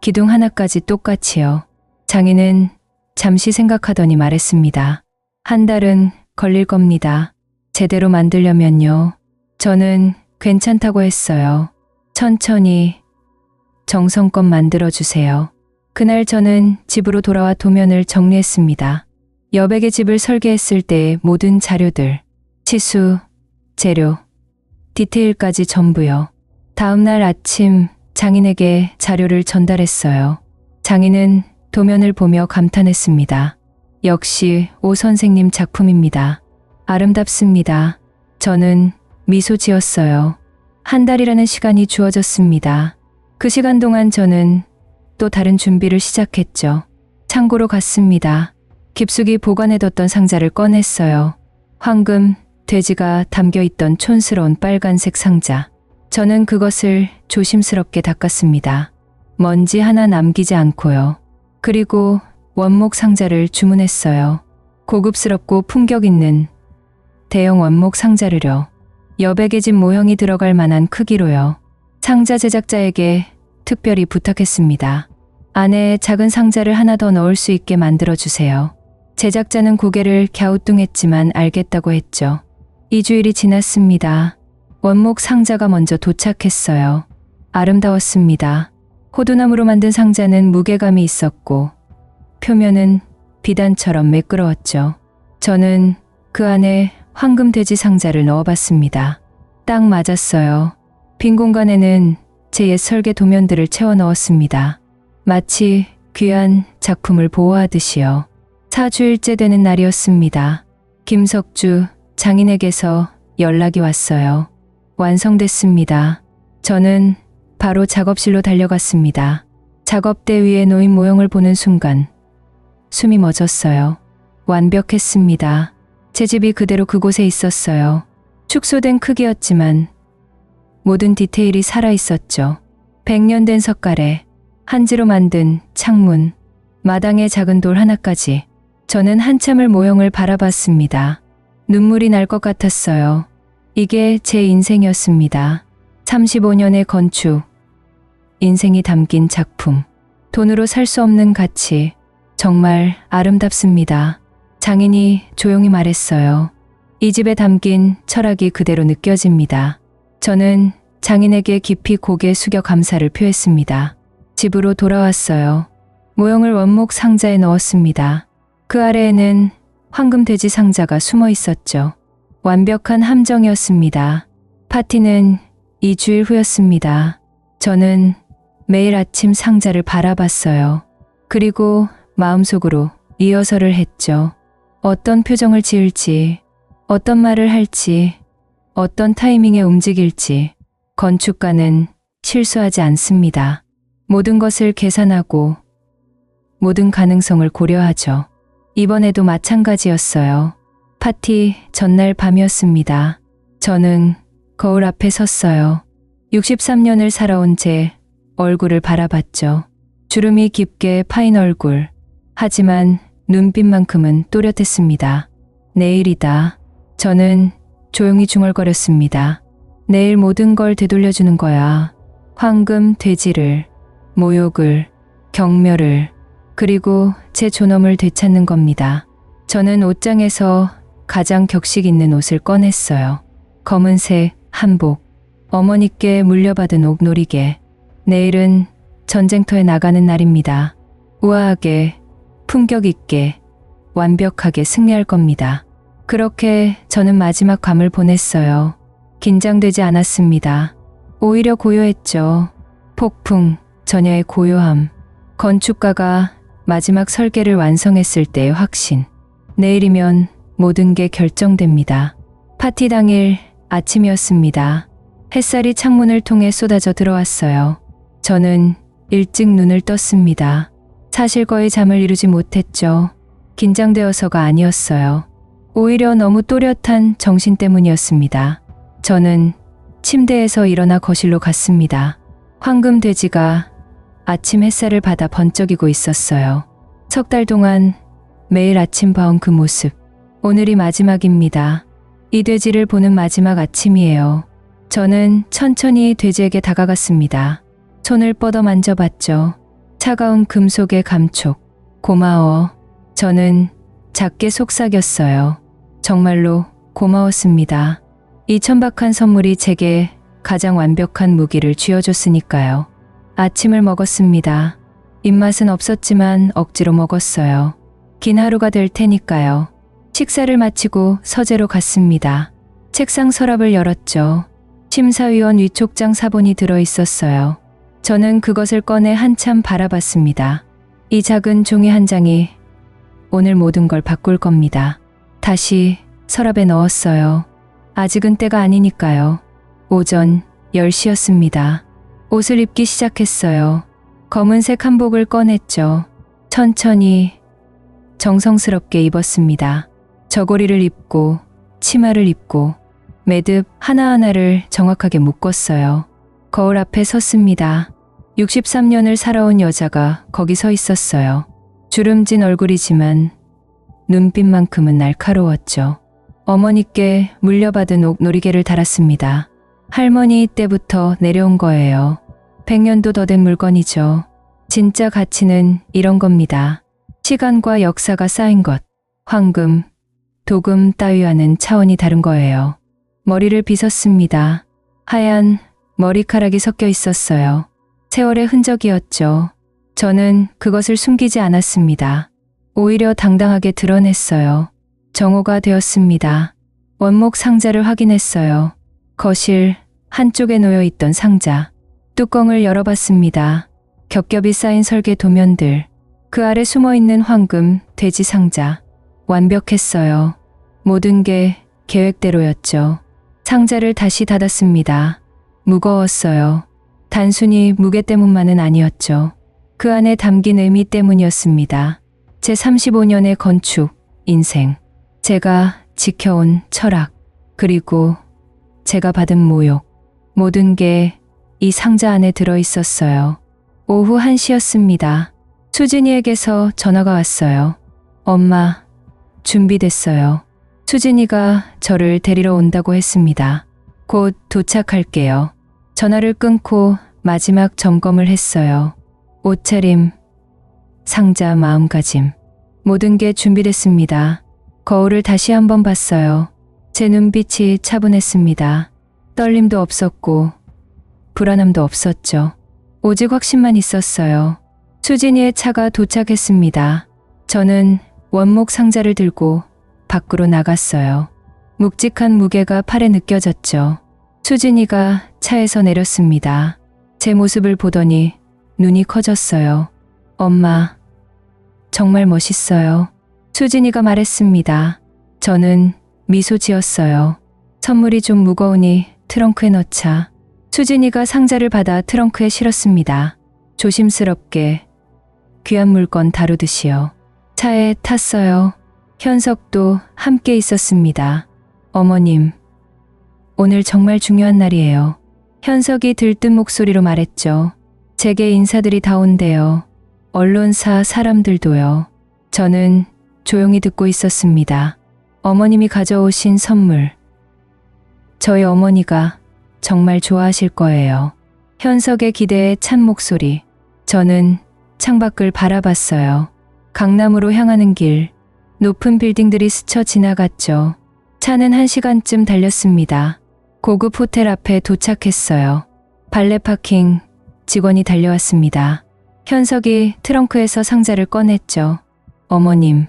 기둥 하나까지 똑같이요. 장인은 잠시 생각하더니 말했습니다. 한 달은 걸릴 겁니다. 제대로 만들려면요. 저는 괜찮다고 했어요. 천천히 정성껏 만들어주세요. 그날 저는 집으로 돌아와 도면을 정리했습니다. 여백의 집을 설계했을 때의 모든 자료들, 치수, 재료, 디테일까지 전부요. 다음 날 아침 장인에게 자료를 전달했어요. 장인은 도면을 보며 감탄했습니다. 역시 오 선생님 작품입니다. 아름답습니다. 저는 미소 지었어요. 한 달이라는 시간이 주어졌습니다. 그 시간 동안 저는 또 다른 준비를 시작했죠. 창고로 갔습니다. 깊숙이 보관해뒀던 상자를 꺼냈어요. 황금, 돼지가 담겨있던 촌스러운 빨간색 상자. 저는 그것을 조심스럽게 닦았습니다. 먼지 하나 남기지 않고요. 그리고 원목 상자를 주문했어요. 고급스럽고 품격 있는 대형 원목 상자를요. 여백의 집 모형이 들어갈 만한 크기로요. 상자 제작자에게 특별히 부탁했습니다. 안에 작은 상자를 하나 더 넣을 수 있게 만들어주세요. 제작자는 고개를 갸우뚱했지만 알겠다고 했죠. 2주일이 지났습니다. 원목 상자가 먼저 도착했어요. 아름다웠습니다. 호두나무로 만든 상자는 무게감이 있었고 표면은 비단처럼 매끄러웠죠. 저는 그 안에 황금돼지 상자를 넣어봤습니다. 딱 맞았어요. 빈 공간에는 제 옛 설계 도면들을 채워 넣었습니다. 마치 귀한 작품을 보호하듯이요. 4주일째 되는 날이었습니다. 김석주 장인에게서 연락이 왔어요. 완성됐습니다. 저는 바로 작업실로 달려갔습니다. 작업대 위에 놓인 모형을 보는 순간 숨이 멎었어요. 완벽했습니다. 제 집이 그대로 그곳에 있었어요. 축소된 크기였지만 모든 디테일이 살아있었죠. 100년 된 석가래, 한지로 만든 창문, 마당의 작은 돌 하나까지. 저는 한참을 모형을 바라봤습니다. 눈물이 날 것 같았어요. 이게 제 인생이었습니다. 35년의 건축, 인생이 담긴 작품, 돈으로 살 수 없는 가치, 정말 아름답습니다. 장인이 조용히 말했어요. 이 집에 담긴 철학이 그대로 느껴집니다. 저는 장인에게 깊이 고개 숙여 감사를 표했습니다. 집으로 돌아왔어요. 모형을 원목 상자에 넣었습니다. 그 아래에는 황금 돼지 상자가 숨어 있었죠. 완벽한 함정이었습니다. 파티는 2주일 후였습니다. 저는 매일 아침 상자를 바라봤어요. 그리고 마음속으로 리허설을 했죠. 어떤 표정을 지을지, 어떤 말을 할지, 어떤 타이밍에 움직일지. 건축가는 실수하지 않습니다. 모든 것을 계산하고 모든 가능성을 고려하죠. 이번에도 마찬가지였어요. 파티 전날 밤이었습니다. 저는 거울 앞에 섰어요. 63년을 살아온 제 얼굴을 바라봤죠. 주름이 깊게 파인 얼굴. 하지만 눈빛만큼은 또렷했습니다. 내일이다. 저는 조용히 중얼거렸습니다. 내일 모든 걸 되돌려주는 거야. 황금 돼지를, 모욕을, 경멸을, 그리고 제 존엄을 되찾는 겁니다. 저는 옷장에서 가장 격식 있는 옷을 꺼냈어요. 검은색 한복, 어머니께 물려받은 옥놀이개. 내일은 전쟁터에 나가는 날입니다. 우아하게, 품격 있게, 완벽하게 승리할 겁니다. 그렇게 저는 마지막 밤을 보냈어요. 긴장되지 않았습니다. 오히려 고요했죠. 폭풍, 전야의 고요함. 건축가가 마지막 설계를 완성했을 때의 확신. 내일이면 모든 게 결정됩니다. 파티 당일 아침이었습니다. 햇살이 창문을 통해 쏟아져 들어왔어요. 저는 일찍 눈을 떴습니다. 사실 거의 잠을 이루지 못했죠. 긴장되어서가 아니었어요. 오히려 너무 또렷한 정신 때문이었습니다. 저는 침대에서 일어나 거실로 갔습니다. 황금 돼지가 아침 햇살을 받아 번쩍이고 있었어요. 석 달 동안 매일 아침 봐온 그 모습. 오늘이 마지막입니다. 이 돼지를 보는 마지막 아침이에요. 저는 천천히 돼지에게 다가갔습니다. 손을 뻗어 만져봤죠. 차가운 금속의 감촉. 고마워. 저는 작게 속삭였어요. 정말로 고마웠습니다. 이 천박한 선물이 제게 가장 완벽한 무기를 쥐어줬으니까요. 아침을 먹었습니다. 입맛은 없었지만 억지로 먹었어요. 긴 하루가 될 테니까요. 식사를 마치고 서재로 갔습니다. 책상 서랍을 열었죠. 심사위원 위촉장 사본이 들어 있었어요. 저는 그것을 꺼내 한참 바라봤습니다. 이 작은 종이 한 장이 오늘 모든 걸 바꿀 겁니다. 다시 서랍에 넣었어요. 아직은 때가 아니니까요. 오전 10시였습니다. 옷을 입기 시작했어요. 검은색 한복을 꺼냈죠. 천천히 정성스럽게 입었습니다. 저고리를 입고 치마를 입고 매듭 하나하나를 정확하게 묶었어요. 거울 앞에 섰습니다. 63년을 살아온 여자가 거기 서 있었어요. 주름진 얼굴이지만 눈빛만큼은 날카로웠죠. 어머니께 물려받은 옥놀이개를 달았습니다. 할머니 때부터 내려온 거예요. 100년도 더 된 물건이죠. 진짜 가치는 이런 겁니다. 시간과 역사가 쌓인 것. 황금, 도금 따위와는 차원이 다른 거예요. 머리를 빗었습니다. 하얀 머리카락이 섞여 있었어요. 세월의 흔적이었죠. 저는 그것을 숨기지 않았습니다. 오히려 당당하게 드러냈어요. 정오가 되었습니다. 원목 상자를 확인했어요. 거실 한쪽에 놓여 있던 상자. 뚜껑을 열어봤습니다. 겹겹이 쌓인 설계 도면들. 그 아래 숨어있는 황금 돼지 상자. 완벽했어요. 모든 게 계획대로였죠. 상자를 다시 닫았습니다. 무거웠어요. 단순히 무게 때문만은 아니었죠. 그 안에 담긴 의미 때문이었습니다. 제 35년의 건축, 인생, 제가 지켜온 철학, 그리고 제가 받은 모욕, 모든 게 이 상자 안에 들어 있었어요. 오후 1시였습니다. 수진이에게서 전화가 왔어요. 엄마, 준비됐어요. 수진이가 저를 데리러 온다고 했습니다. 곧 도착할게요. 전화를 끊고 마지막 점검을 했어요. 옷차림, 상자, 마음가짐, 모든 게 준비됐습니다. 거울을 다시 한번 봤어요. 제 눈빛이 차분했습니다. 떨림도 없었고 불안함도 없었죠. 오직 확신만 있었어요. 수진이의 차가 도착했습니다. 저는 원목 상자를 들고 밖으로 나갔어요. 묵직한 무게가 팔에 느껴졌죠. 수진이가 차에서 내렸습니다. 제 모습을 보더니 눈이 커졌어요. 엄마, 정말 멋있어요. 수진이가 말했습니다. 저는 미소 지었어요. 선물이 좀 무거우니 트렁크에 넣자. 수진이가 상자를 받아 트렁크에 실었습니다. 조심스럽게 귀한 물건 다루듯이요. 차에 탔어요. 현석도 함께 있었습니다. 어머님, 오늘 정말 중요한 날이에요. 현석이 들뜬 목소리로 말했죠. 제게 인사들이 다 온대요. 언론사 사람들도요. 저는 조용히 듣고 있었습니다. 어머님이 가져오신 선물. 저희 어머니가 정말 좋아하실 거예요. 현석의 기대에 찬 목소리. 저는 창밖을 바라봤어요. 강남으로 향하는 길, 높은 빌딩들이 스쳐 지나갔죠. 차는 1시간쯤 달렸습니다. 고급 호텔 앞에 도착했어요. 발레 파킹 직원이 달려왔습니다. 현석이 트렁크에서 상자를 꺼냈죠. 어머님,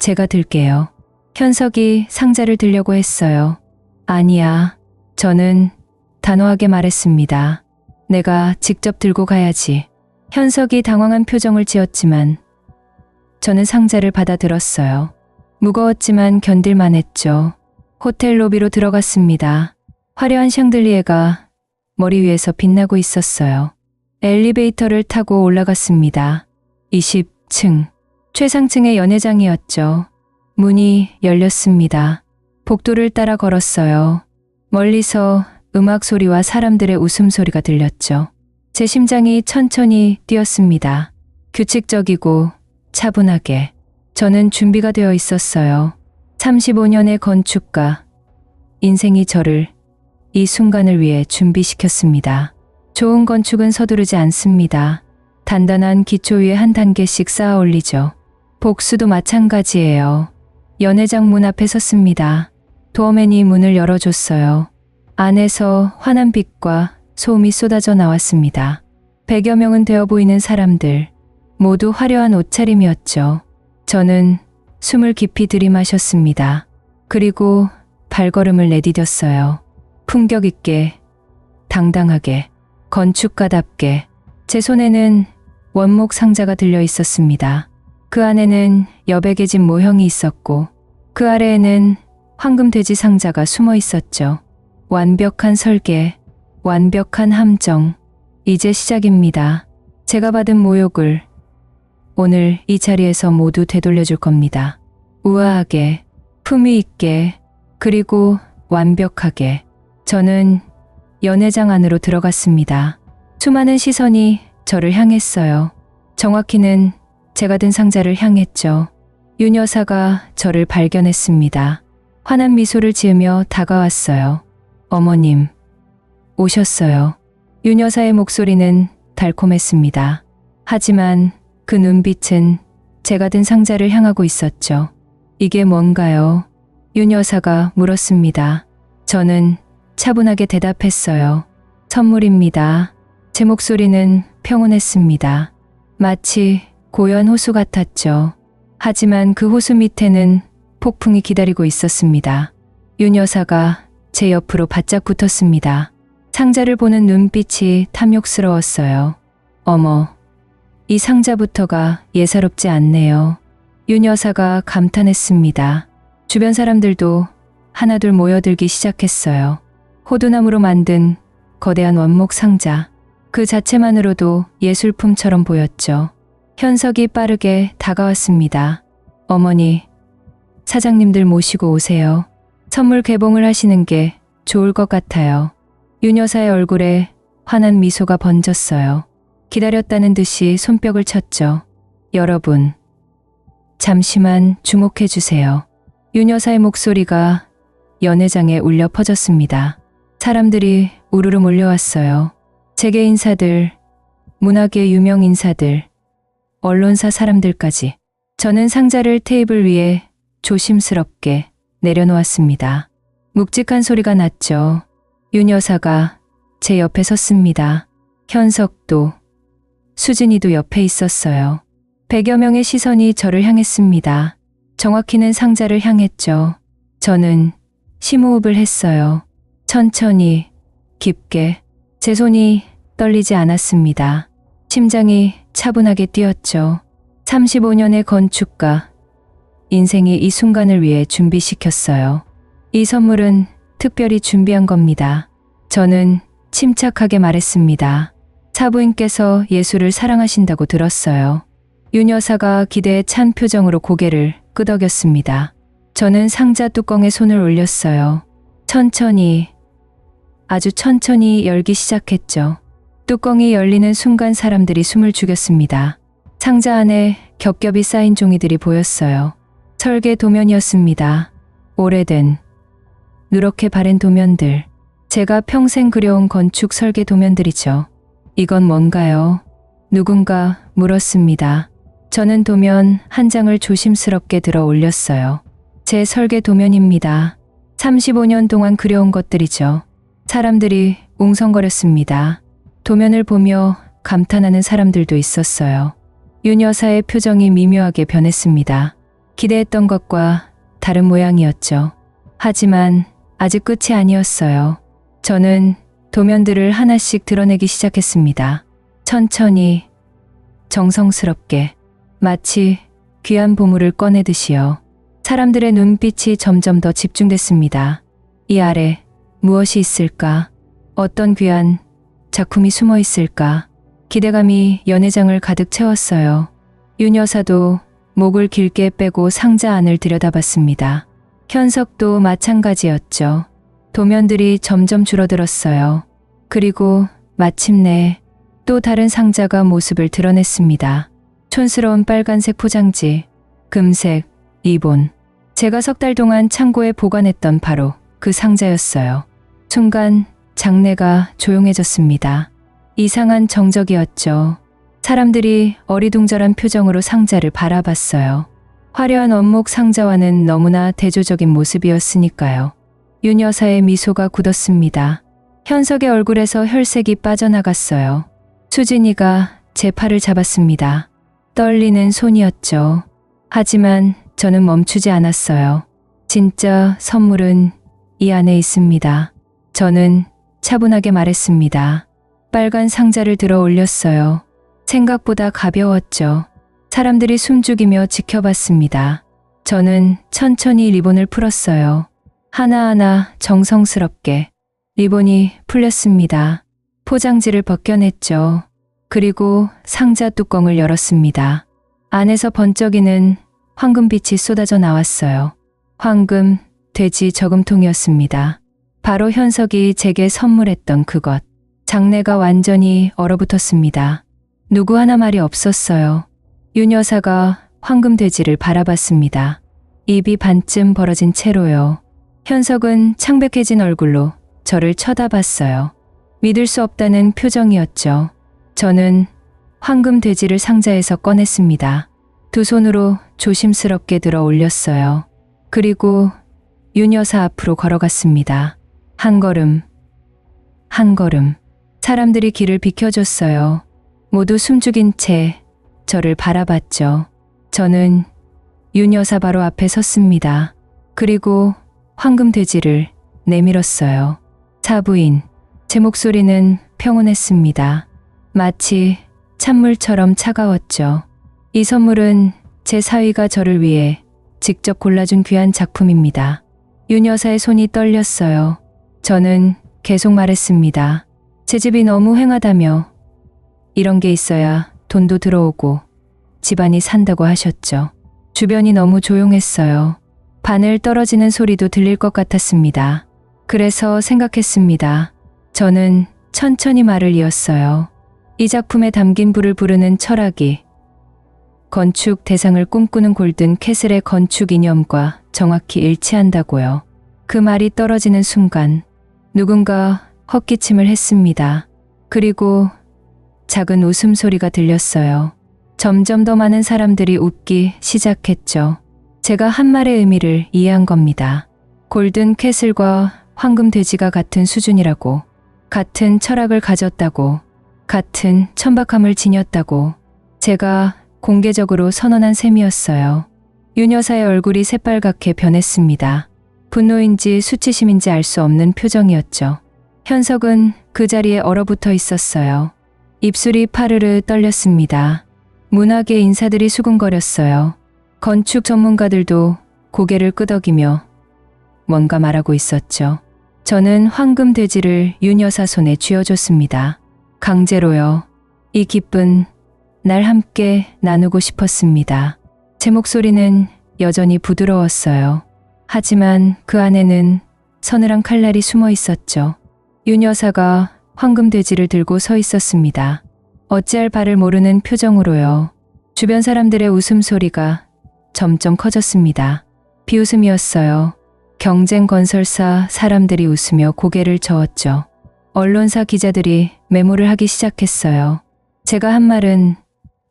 제가 들게요. 현석이 상자를 들려고 했어요. 아니야. 저는 단호하게 말했습니다. 내가 직접 들고 가야지. 현석이 당황한 표정을 지었지만 저는 상자를 받아들었어요. 무거웠지만 견딜만 했죠. 호텔 로비로 들어갔습니다. 화려한 샹들리에가 머리 위에서 빛나고 있었어요. 엘리베이터를 타고 올라갔습니다. 20층. 최상층의 연회장이었죠. 문이 열렸습니다. 복도를 따라 걸었어요. 멀리서 음악 소리와 사람들의 웃음소리가 들렸죠. 제 심장이 천천히 뛰었습니다. 규칙적이고 차분하게. 저는 준비가 되어 있었어요. 35년의 건축가. 인생이 저를 이 순간을 위해 준비시켰습니다. 좋은 건축은 서두르지 않습니다. 단단한 기초 위에 한 단계씩 쌓아 올리죠. 복수도 마찬가지예요. 연회장 문 앞에 섰습니다. 도어맨이 문을 열어줬어요. 안에서 환한 빛과 소음이 쏟아져 나왔습니다. 100여 명은 되어 보이는 사람들, 모두 화려한 옷차림이었죠. 저는 숨을 깊이 들이마셨습니다. 그리고 발걸음을 내디뎠어요. 품격 있게, 당당하게, 건축가답게. 제 손에는 원목 상자가 들려 있었습니다. 그 안에는 여백의 집 모형이 있었고 그 아래에는 황금 돼지 상자가 숨어 있었죠. 완벽한 설계, 완벽한 함정. 이제 시작입니다. 제가 받은 모욕을 오늘 이 자리에서 모두 되돌려줄 겁니다. 우아하게, 품위 있게, 그리고 완벽하게. 저는 연회장 안으로 들어갔습니다. 수많은 시선이 저를 향했어요. 정확히는 제가 든 상자를 향했죠. 윤 여사가 저를 발견했습니다. 환한 미소를 지으며 다가왔어요. 어머님, 오셨어요. 윤 여사의 목소리는 달콤했습니다. 하지만 그 눈빛은 제가 든 상자를 향하고 있었죠. 이게 뭔가요? 윤 여사가 물었습니다. 저는 차분하게 대답했어요. 선물입니다. 제 목소리는 평온했습니다. 마치 고요한 호수 같았죠. 하지만 그 호수 밑에는 폭풍이 기다리고 있었습니다. 윤 여사가 제 옆으로 바짝 붙었습니다. 상자를 보는 눈빛이 탐욕스러웠어요. 어머, 이 상자부터가 예사롭지 않네요. 윤 여사가 감탄했습니다. 주변 사람들도 하나둘 모여들기 시작했어요. 호두나무로 만든 거대한 원목 상자. 그 자체만으로도 예술품처럼 보였죠. 현석이 빠르게 다가왔습니다. 어머니, 사장님들 모시고 오세요. 선물 개봉을 하시는 게 좋을 것 같아요. 윤 여사의 얼굴에 환한 미소가 번졌어요. 기다렸다는 듯이 손뼉을 쳤죠. 여러분, 잠시만 주목해 주세요. 윤 여사의 목소리가 연회장에 울려 퍼졌습니다. 사람들이 우르르 몰려왔어요. 재계 인사들, 문화계 유명 인사들, 언론사 사람들까지. 저는 상자를 테이블 위에 조심스럽게 내려놓았습니다. 묵직한 소리가 났죠. 윤 여사가 제 옆에 섰습니다. 현석도, 수진이도 옆에 있었어요. 100여 명의 시선이 저를 향했습니다. 정확히는 상자를 향했죠. 저는 심호흡을 했어요. 천천히, 깊게. 제 손이 떨리지 않았습니다. 심장이 차분하게 뛰었죠. 35년의 건축가. 인생이 이 순간을 위해 준비시켰어요. 이 선물은 특별히 준비한 겁니다. 저는 침착하게 말했습니다. 사부인께서 예술을 사랑하신다고 들었어요. 윤 여사가 기대에 찬 표정으로 고개를 끄덕였습니다. 저는 상자 뚜껑에 손을 올렸어요. 천천히, 아주 천천히 열기 시작했죠. 뚜껑이 열리는 순간 사람들이 숨을 죽였습니다. 상자 안에 겹겹이 쌓인 종이들이 보였어요. 설계 도면이었습니다. 오래된, 누렇게 바랜 도면들. 제가 평생 그려온 건축 설계 도면들이죠. 이건 뭔가요? 누군가 물었습니다. 저는 도면 한 장을 조심스럽게 들어 올렸어요. 제 설계 도면입니다. 35년 동안 그려온 것들이죠. 사람들이 웅성거렸습니다. 도면을 보며 감탄하는 사람들도 있었어요. 윤 여사의 표정이 미묘하게 변했습니다. 기대했던 것과 다른 모양이었죠. 하지만 아직 끝이 아니었어요. 저는 도면들을 하나씩 드러내기 시작했습니다. 천천히, 정성스럽게, 마치 귀한 보물을 꺼내듯이요. 사람들의 눈빛이 점점 더 집중됐습니다. 이 아래 무엇이 있을까? 어떤 귀한 작품이 숨어 있을까? 기대감이 연회장을 가득 채웠어요. 윤 여사도 목을 길게 빼고 상자 안을 들여다봤습니다. 현석도 마찬가지였죠. 도면들이 점점 줄어들었어요. 그리고 마침내 또 다른 상자가 모습을 드러냈습니다. 촌스러운 빨간색 포장지, 금색, 리본. 제가 석 달 동안 창고에 보관했던 바로 그 상자였어요. 순간 장내가 조용해졌습니다. 이상한 정적이었죠. 사람들이 어리둥절한 표정으로 상자를 바라봤어요. 화려한 원목 상자와는 너무나 대조적인 모습이었으니까요. 윤 여사의 미소가 굳었습니다. 현석의 얼굴에서 혈색이 빠져나갔어요. 수진이가 제 팔을 잡았습니다. 떨리는 손이었죠. 하지만 저는 멈추지 않았어요. 진짜 선물은 이 안에 있습니다. 저는 차분하게 말했습니다. 빨간 상자를 들어 올렸어요. 생각보다 가벼웠죠. 사람들이 숨죽이며 지켜봤습니다. 저는 천천히 리본을 풀었어요. 하나하나 정성스럽게. 리본이 풀렸습니다. 포장지를 벗겨냈죠. 그리고 상자 뚜껑을 열었습니다. 안에서 번쩍이는 황금빛이 쏟아져 나왔어요. 황금, 돼지 저금통이었습니다. 바로 현석이 제게 선물했던 그것. 장내가 완전히 얼어붙었습니다. 누구 하나 말이 없었어요. 윤 여사가 황금 돼지를 바라봤습니다. 입이 반쯤 벌어진 채로요. 현석은 창백해진 얼굴로 저를 쳐다봤어요. 믿을 수 없다는 표정이었죠. 저는 황금 돼지를 상자에서 꺼냈습니다. 두 손으로 조심스럽게 들어 올렸어요. 그리고 윤 여사 앞으로 걸어갔습니다. 한 걸음, 한 걸음. 사람들이 길을 비켜줬어요. 모두 숨죽인 채 저를 바라봤죠. 저는 윤 여사 바로 앞에 섰습니다. 그리고 황금 돼지를 내밀었어요. 사부인. 제 목소리는 평온했습니다. 마치 찬물처럼 차가웠죠. 이 선물은 제 사위가 저를 위해 직접 골라준 귀한 작품입니다. 윤 여사의 손이 떨렸어요. 저는 계속 말했습니다. 제 집이 너무 휑하다며 이런 게 있어야 돈도 들어오고 집안이 산다고 하셨죠. 주변이 너무 조용했어요. 바늘 떨어지는 소리도 들릴 것 같았습니다. 그래서 생각했습니다. 저는 천천히 말을 이었어요. 이 작품에 담긴 불을 부르는 철학이 건축 대상을 꿈꾸는 골든 캐슬의 건축 이념과 정확히 일치한다고요. 그 말이 떨어지는 순간 누군가 헛기침을 했습니다. 그리고 작은 웃음소리가 들렸어요. 점점 더 많은 사람들이 웃기 시작했죠. 제가 한 말의 의미를 이해한 겁니다. 골든 캐슬과 황금 돼지가 같은 수준이라고, 같은 철학을 가졌다고, 같은 천박함을 지녔다고 제가 공개적으로 선언한 셈이었어요. 윤 여사의 얼굴이 새빨갛게 변했습니다. 분노인지 수치심인지 알 수 없는 표정이었죠. 현석은 그 자리에 얼어붙어 있었어요. 입술이 파르르 떨렸습니다. 문학의 인사들이 수군거렸어요. 건축 전문가들도 고개를 끄덕이며 뭔가 말하고 있었죠. 저는 황금 돼지를 윤 여사 손에 쥐어줬습니다. 강제로요. 이 기쁜 날 함께 나누고 싶었습니다. 제 목소리는 여전히 부드러웠어요. 하지만 그 안에는 서늘한 칼날이 숨어 있었죠. 윤 여사가 황금 돼지를 들고 서 있었습니다. 어찌할 바를 모르는 표정으로요. 주변 사람들의 웃음소리가 점점 커졌습니다. 비웃음이었어요. 경쟁 건설사 사람들이 웃으며 고개를 저었죠. 언론사 기자들이 메모를 하기 시작했어요. 제가 한 말은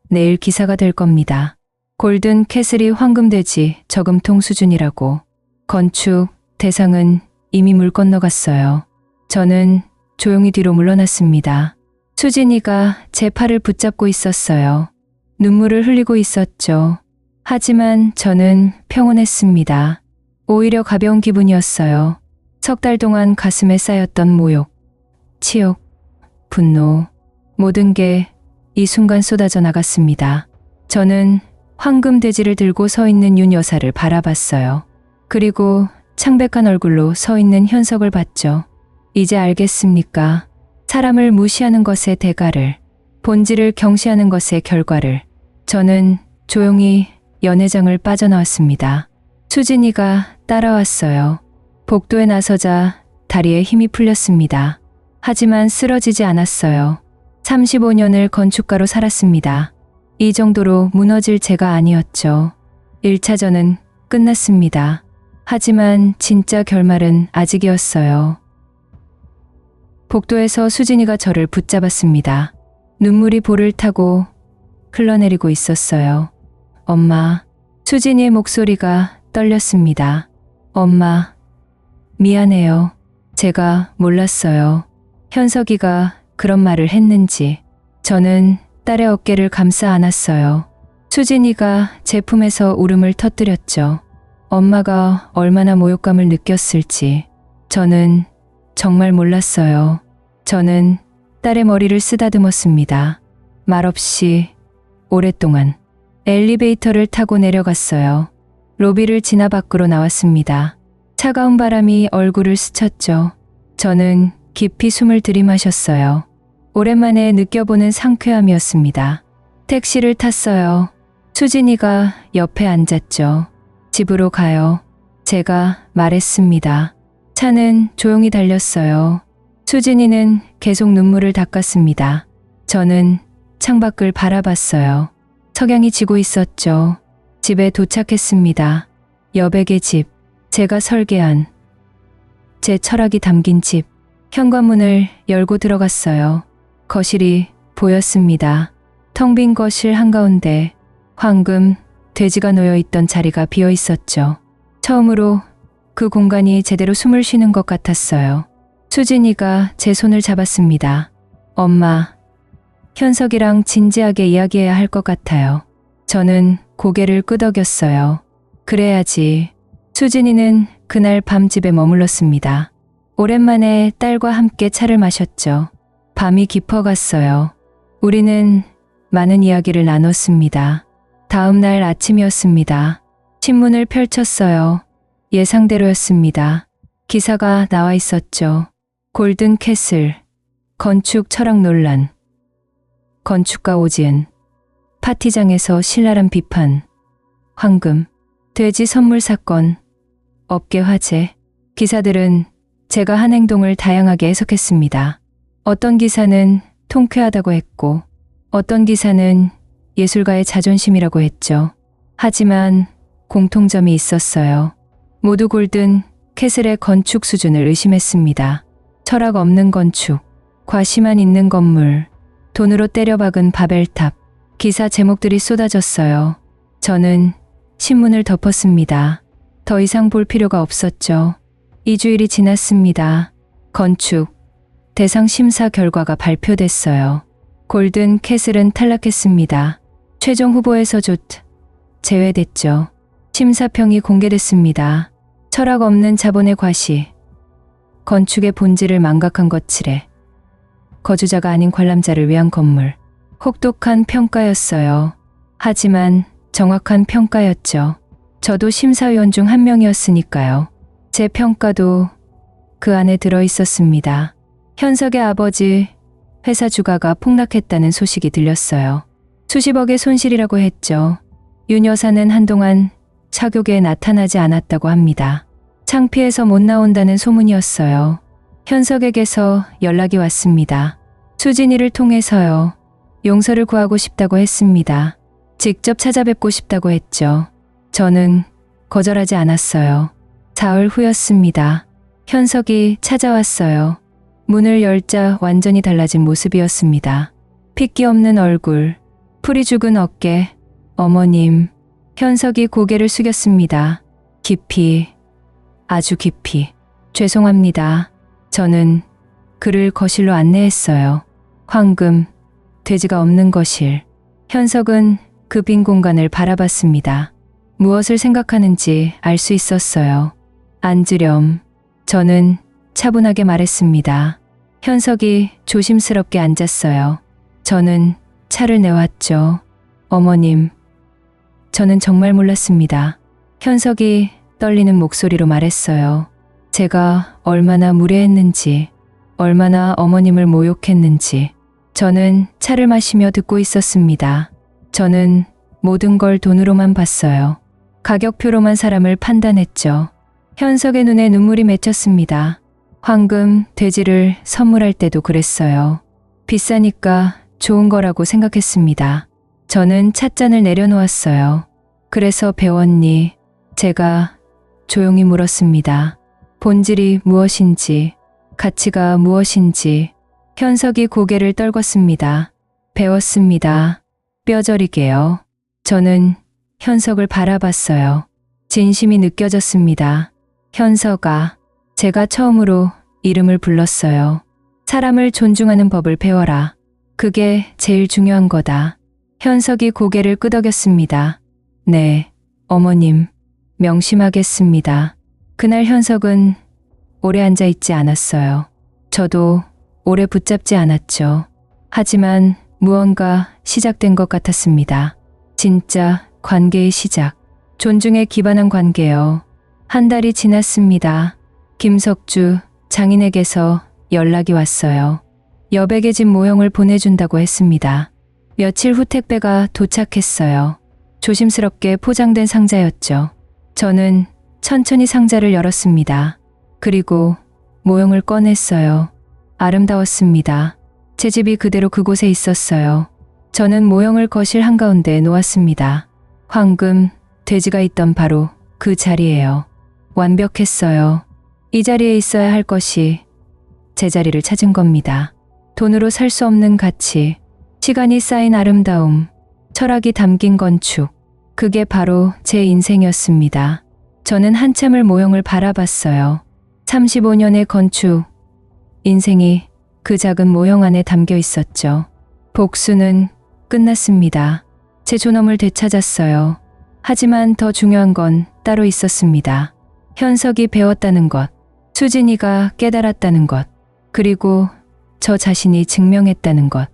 내일 기사가 될 겁니다. 골든 캐슬이 황금돼지 저금통 수준이라고. 건축 대상은 이미 물 건너갔어요. 저는 조용히 뒤로 물러났습니다. 수진이가 제 팔을 붙잡고 있었어요. 눈물을 흘리고 있었죠. 하지만 저는 평온했습니다. 오히려 가벼운 기분이었어요. 석 달 동안 가슴에 쌓였던 모욕, 치욕, 분노, 모든 게 이 순간 쏟아져 나갔습니다. 저는 황금 돼지를 들고 서 있는 윤 여사를 바라봤어요. 그리고 창백한 얼굴로 서 있는 현석을 봤죠. 이제 알겠습니까? 사람을 무시하는 것의 대가를, 본질을 경시하는 것의 결과를. 저는 조용히 연회장을 빠져나왔습니다. 수진이가 따라왔어요. 복도에 나서자 다리에 힘이 풀렸습니다. 하지만 쓰러지지 않았어요. 35년을 건축가로 살았습니다. 이 정도로 무너질 제가 아니었죠. 1차전은 끝났습니다. 하지만 진짜 결말은 아직이었어요. 복도에서 수진이가 저를 붙잡았습니다. 눈물이 볼을 타고 흘러내리고 있었어요. 엄마. 수진이의 목소리가 떨렸습니다. 엄마, 미안해요. 제가 몰랐어요. 현석이가 그런 말을 했는지. 저는 딸의 어깨를 감싸 안았어요. 수진이가 제 품에서 울음을 터뜨렸죠. 엄마가 얼마나 모욕감을 느꼈을지. 저는 정말 몰랐어요. 저는 딸의 머리를 쓰다듬었습니다. 말없이 오랫동안. 엘리베이터를 타고 내려갔어요. 로비를 지나 밖으로 나왔습니다. 차가운 바람이 얼굴을 스쳤죠. 저는 깊이 숨을 들이마셨어요. 오랜만에 느껴보는 상쾌함이었습니다. 택시를 탔어요. 수진이가 옆에 앉았죠. 집으로 가요. 제가 말했습니다. 차는 조용히 달렸어요. 수진이는 계속 눈물을 닦았습니다. 저는 창밖을 바라봤어요. 석양이 지고 있었죠. 집에 도착했습니다. 여백의 집, 제가 설계한 제 철학이 담긴 집. 현관문을 열고 들어갔어요. 거실이 보였습니다. 텅 빈 거실 한가운데 황금 돼지가 놓여 있던 자리가 비어 있었죠. 처음으로 그 공간이 제대로 숨을 쉬는 것 같았어요. 수진이가 제 손을 잡았습니다. 엄마, 현석이랑 진지하게 이야기해야 할 것 같아요. 저는 고개를 끄덕였어요. 그래야지. 수진이는 그날 밤 집에 머물렀습니다. 오랜만에 딸과 함께 차를 마셨죠. 밤이 깊어갔어요. 우리는 많은 이야기를 나눴습니다. 다음 날 아침이었습니다. 신문을 펼쳤어요. 예상대로였습니다. 기사가 나와 있었죠. 골든 캐슬, 건축 철학 논란. 건축가 오지은, 파티장에서 신랄한 비판, 황금, 돼지 선물 사건, 업계 화제. 기사들은 제가 한 행동을 다양하게 해석했습니다. 어떤 기사는 통쾌하다고 했고, 어떤 기사는 예술가의 자존심이라고 했죠. 하지만 공통점이 있었어요. 모두 골든 캐슬의 건축 수준을 의심했습니다. 철학 없는 건축, 과시만 있는 건물, 돈으로 때려박은 바벨탑. 기사 제목들이 쏟아졌어요. 저는 신문을 덮었습니다. 더 이상 볼 필요가 없었죠. 2주일이 지났습니다. 건축 대상 심사 결과가 발표됐어요. 골든 캐슬은 탈락했습니다. 최종 후보에서 제외됐죠. 심사평이 공개됐습니다. 철학 없는 자본의 과시, 건축의 본질을 망각한 거칠에, 거주자가 아닌 관람자를 위한 건물. 혹독한 평가였어요. 하지만 정확한 평가였죠. 저도 심사위원 중 한 명이었으니까요. 제 평가도 그 안에 들어 있었습니다. 현석의 아버지 회사 주가가 폭락했다는 소식이 들렸어요. 수십억의 손실이라고 했죠. 윤 여사는 한동안 사교계에 나타나지 않았다고 합니다. 창피해서 못 나온다는 소문이었어요. 현석에게서 연락이 왔습니다. 수진이를 통해서요. 용서를 구하고 싶다고 했습니다. 직접 찾아뵙고 싶다고 했죠. 저는 거절하지 않았어요. 사흘 후였습니다. 현석이 찾아왔어요. 문을 열자 완전히 달라진 모습이었습니다. 핏기 없는 얼굴, 풀이 죽은 어깨. 어머님. 현석이 고개를 숙였습니다. 깊이, 아주 깊이. 죄송합니다. 저는 그를 거실로 안내했어요. 황금, 돼지가 없는 거실. 현석은 그 빈 공간을 바라봤습니다. 무엇을 생각하는지 알 수 있었어요. 앉으렴. 저는 차분하게 말했습니다. 현석이 조심스럽게 앉았어요. 저는 차를 내왔죠. 어머님, 저는 정말 몰랐습니다. 현석이 떨리는 목소리로 말했어요. 제가 얼마나 무례했는지, 얼마나 어머님을 모욕했는지. 저는 차를 마시며 듣고 있었습니다. 저는 모든 걸 돈으로만 봤어요. 가격표로만 사람을 판단했죠. 현석의 눈에 눈물이 맺혔습니다. 황금, 돼지를 선물할 때도 그랬어요. 비싸니까 좋은 거라고 생각했습니다. 저는 찻잔을 내려놓았어요. 그래서 배웠니? 제가 조용히 물었습니다. 본질이 무엇인지, 가치가 무엇인지. 현석이 고개를 떨궜습니다. 배웠습니다. 뼈저리게요. 저는 현석을 바라봤어요. 진심이 느껴졌습니다. 현석아, 제가 처음으로 이름을 불렀어요. 사람을 존중하는 법을 배워라. 그게 제일 중요한 거다. 현석이 고개를 끄덕였습니다. 네, 어머님, 명심하겠습니다. 그날 현석은 오래 앉아 있지 않았어요. 저도 오래 붙잡지 않았죠. 하지만 무언가 시작된 것 같았습니다. 진짜 관계의 시작. 존중에 기반한 관계요. 한 달이 지났습니다. 김석주 장인에게서 연락이 왔어요. 여백의 집 모형을 보내준다고 했습니다. 며칠 후 택배가 도착했어요. 조심스럽게 포장된 상자였죠. 저는 천천히 상자를 열었습니다. 그리고 모형을 꺼냈어요. 아름다웠습니다. 제 집이 그대로 그곳에 있었어요. 저는 모형을 거실 한가운데 놓았습니다. 황금, 돼지가 있던 바로 그 자리예요. 완벽했어요. 이 자리에 있어야 할 것이 제 자리를 찾은 겁니다. 돈으로 살 수 없는 가치, 시간이 쌓인 아름다움, 철학이 담긴 건축. 그게 바로 제 인생이었습니다. 저는 한참을 모형을 바라봤어요. 35년의 건축, 인생이 그 작은 모형 안에 담겨 있었죠. 복수는 끝났습니다. 제 존엄을 되찾았어요. 하지만 더 중요한 건 따로 있었습니다. 현석이 배웠다는 것, 수진이가 깨달았다는 것, 그리고 저 자신이 증명했다는 것.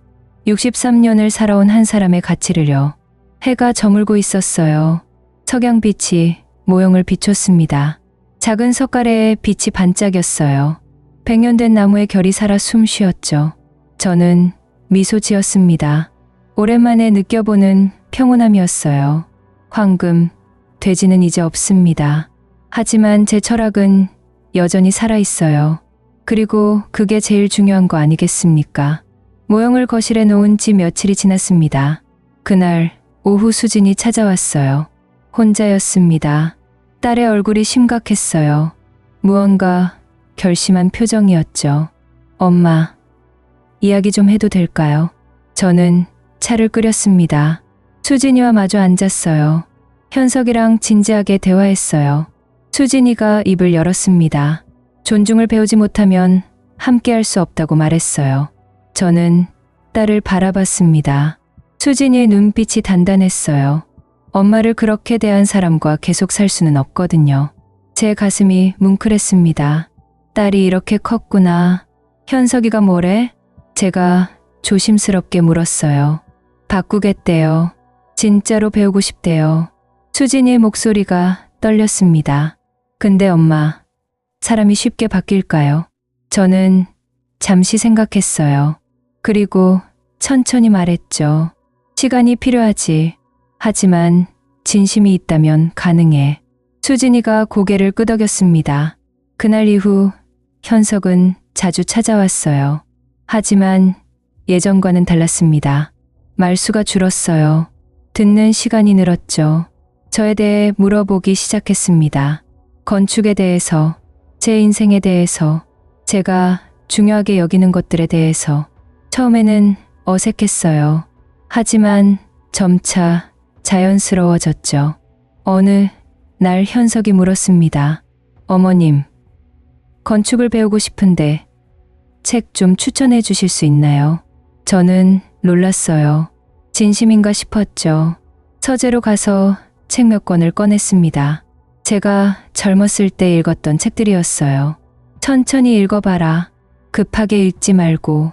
63년을 살아온 한 사람의 가치를요. 해가 저물고 있었어요. 석양빛이 모형을 비췄습니다. 작은 석가래에 빛이 반짝였어요. 100년 된 나무의 결이 살아 숨 쉬었죠. 저는 미소 지었습니다. 오랜만에 느껴보는 평온함이었어요. 황금, 돼지는 이제 없습니다. 하지만 제 철학은 여전히 살아있어요. 그리고 그게 제일 중요한 거 아니겠습니까? 모형을 거실에 놓은 지 며칠이 지났습니다. 그날 오후 수진이 찾아왔어요. 혼자였습니다. 딸의 얼굴이 심각했어요. 무언가 결심한 표정이었죠. 엄마, 이야기 좀 해도 될까요? 저는 차를 끓였습니다. 수진이와 마주 앉았어요. 현석이랑 진지하게 대화했어요. 수진이가 입을 열었습니다. 존중을 배우지 못하면 함께할 수 없다고 말했어요. 저는 딸을 바라봤습니다. 수진이의 눈빛이 단단했어요. 엄마를 그렇게 대한 사람과 계속 살 수는 없거든요. 제 가슴이 뭉클했습니다. 딸이 이렇게 컸구나. 현석이가 뭐래? 제가 조심스럽게 물었어요. 바꾸겠대요. 진짜로 배우고 싶대요. 수진이의 목소리가 떨렸습니다. 근데 엄마, 사람이 쉽게 바뀔까요? 저는 잠시 생각했어요. 그리고 천천히 말했죠. 시간이 필요하지. 하지만 진심이 있다면 가능해. 수진이가 고개를 끄덕였습니다. 그날 이후 현석은 자주 찾아왔어요. 하지만 예전과는 달랐습니다. 말수가 줄었어요. 듣는 시간이 늘었죠. 저에 대해 물어보기 시작했습니다. 건축에 대해서, 제 인생에 대해서, 제가 중요하게 여기는 것들에 대해서. 처음에는 어색했어요. 하지만 점차 자연스러워졌죠. 어느 날 현석이 물었습니다. 어머님, 건축을 배우고 싶은데 책 좀 추천해 주실 수 있나요? 저는 놀랐어요. 진심인가 싶었죠. 서재로 가서 책 몇 권을 꺼냈습니다. 제가 젊었을 때 읽었던 책들이었어요. 천천히 읽어봐라. 급하게 읽지 말고.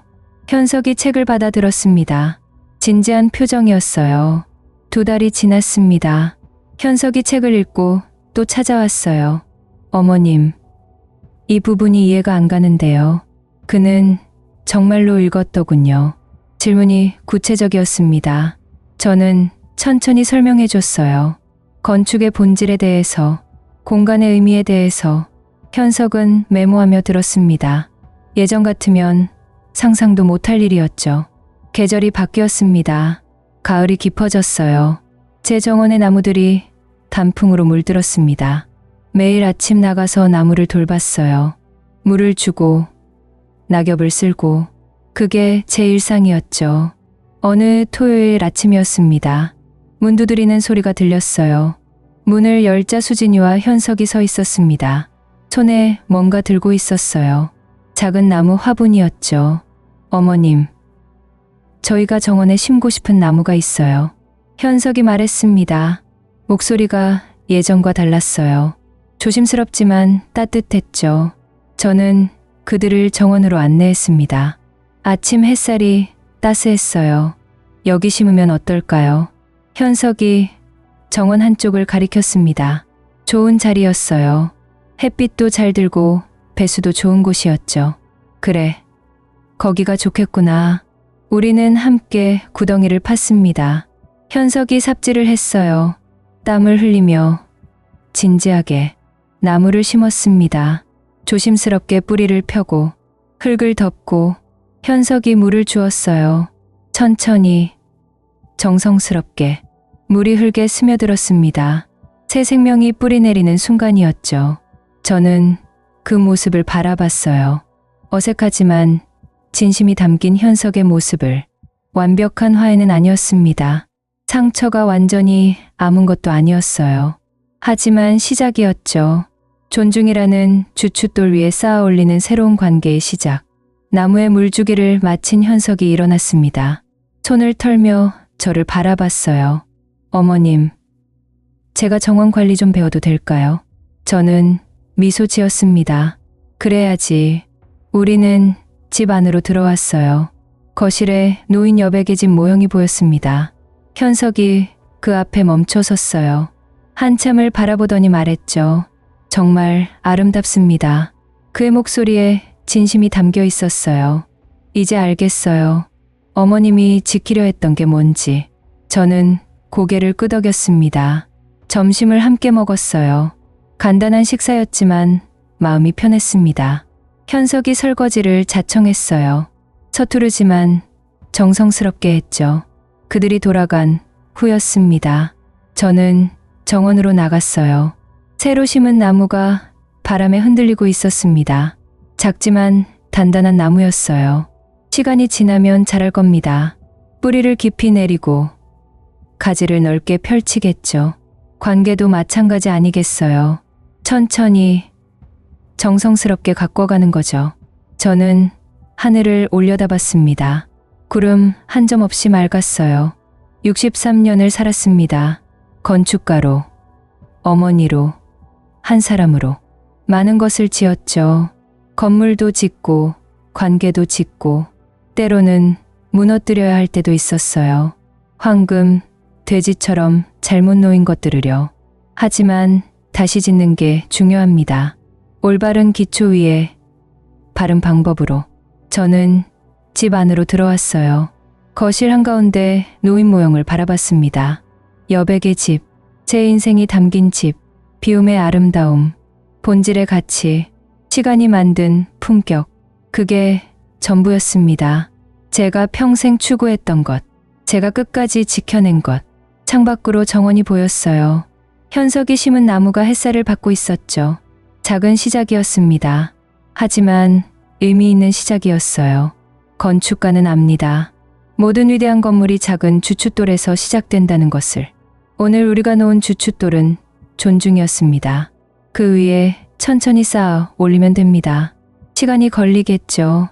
현석이 책을 받아 들었습니다. 진지한 표정이었어요. 2달이 지났습니다. 현석이 책을 읽고 또 찾아왔어요. 어머님, 이 부분이 이해가 안 가는데요. 그는 정말로 읽었더군요. 질문이 구체적이었습니다. 저는 천천히 설명해 줬어요. 건축의 본질에 대해서, 공간의 의미에 대해서. 현석은 메모하며 들었습니다. 예전 같으면 상상도 못할 일이었죠. 계절이 바뀌었습니다. 가을이 깊어졌어요. 제 정원의 나무들이 단풍으로 물들었습니다. 매일 아침 나가서 나무를 돌봤어요. 물을 주고 낙엽을 쓸고. 그게 제 일상이었죠. 어느 토요일 아침이었습니다. 문 두드리는 소리가 들렸어요. 문을 열자 수진이와 현석이 서 있었습니다. 손에 뭔가 들고 있었어요. 작은 나무 화분이었죠. 어머님, 저희가 정원에 심고 싶은 나무가 있어요. 현석이 말했습니다. 목소리가 예전과 달랐어요. 조심스럽지만 따뜻했죠. 저는 그들을 정원으로 안내했습니다. 아침 햇살이 따스했어요. 여기 심으면 어떨까요? 현석이 정원 한쪽을 가리켰습니다. 좋은 자리였어요. 햇빛도 잘 들고 배수도 좋은 곳이었죠. 그래, 거기가 좋겠구나. 우리는 함께 구덩이를 팠습니다. 현석이 삽질을 했어요. 땀을 흘리며 진지하게 나무를 심었습니다. 조심스럽게 뿌리를 펴고 흙을 덮고 현석이 물을 주었어요. 천천히, 정성스럽게 물이 흙에 스며들었습니다. 새 생명이 뿌리 내리는 순간이었죠. 저는 그 모습을 바라봤어요. 어색하지만 진심이 담긴 현석의 모습을. 완벽한 화해는 아니었습니다. 상처가 완전히 아문 것도 아니었어요. 하지만 시작이었죠. 존중이라는 주춧돌 위에 쌓아 올리는 새로운 관계의 시작. 나무에 물 주기를 마친 현석이 일어났습니다. 손을 털며 저를 바라봤어요. 어머님, 제가 정원 관리 좀 배워도 될까요? 저는 미소 지었습니다. 그래야지. 우리는 집 안으로 들어왔어요. 거실에 노인 여백의 집 모형이 보였습니다. 현석이 그 앞에 멈춰 섰어요. 한참을 바라보더니 말했죠. 정말 아름답습니다. 그의 목소리에 진심이 담겨 있었어요. 이제 알겠어요. 어머님이 지키려 했던 게 뭔지. 저는 고개를 끄덕였습니다. 점심을 함께 먹었어요. 간단한 식사였지만 마음이 편했습니다. 현석이 설거지를 자청했어요. 서투르지만 정성스럽게 했죠. 그들이 돌아간 후였습니다. 저는 정원으로 나갔어요. 새로 심은 나무가 바람에 흔들리고 있었습니다. 작지만 단단한 나무였어요. 시간이 지나면 자랄 겁니다. 뿌리를 깊이 내리고 가지를 넓게 펼치겠죠. 관계도 마찬가지 아니겠어요. 천천히 정성스럽게 가꿔가는 거죠. 저는 하늘을 올려다봤습니다. 구름 한 점 없이 맑았어요. 63년을 살았습니다. 건축가로, 어머니로, 한 사람으로 많은 것을 지었죠. 건물도 짓고 관계도 짓고 때로는 무너뜨려야 할 때도 있었어요. 황금, 돼지처럼 잘못 놓인 것들을요. 하지만 다시 짓는 게 중요합니다. 올바른 기초 위에 바른 방법으로. 저는 집 안으로 들어왔어요. 거실 한가운데 노인 모형을 바라봤습니다. 여백의 집, 제 인생이 담긴 집, 비움의 아름다움, 본질의 가치, 시간이 만든 품격. 그게 전부였습니다. 제가 평생 추구했던 것, 제가 끝까지 지켜낸 것. 창밖으로 정원이 보였어요. 현석이 심은 나무가 햇살을 받고 있었죠. 작은 시작이었습니다. 하지만 의미 있는 시작이었어요. 건축가는 압니다. 모든 위대한 건물이 작은 주춧돌에서 시작된다는 것을. 오늘 우리가 놓은 주춧돌은 존중이었습니다. 그 위에 천천히 쌓아 올리면 됩니다. 시간이 걸리겠죠.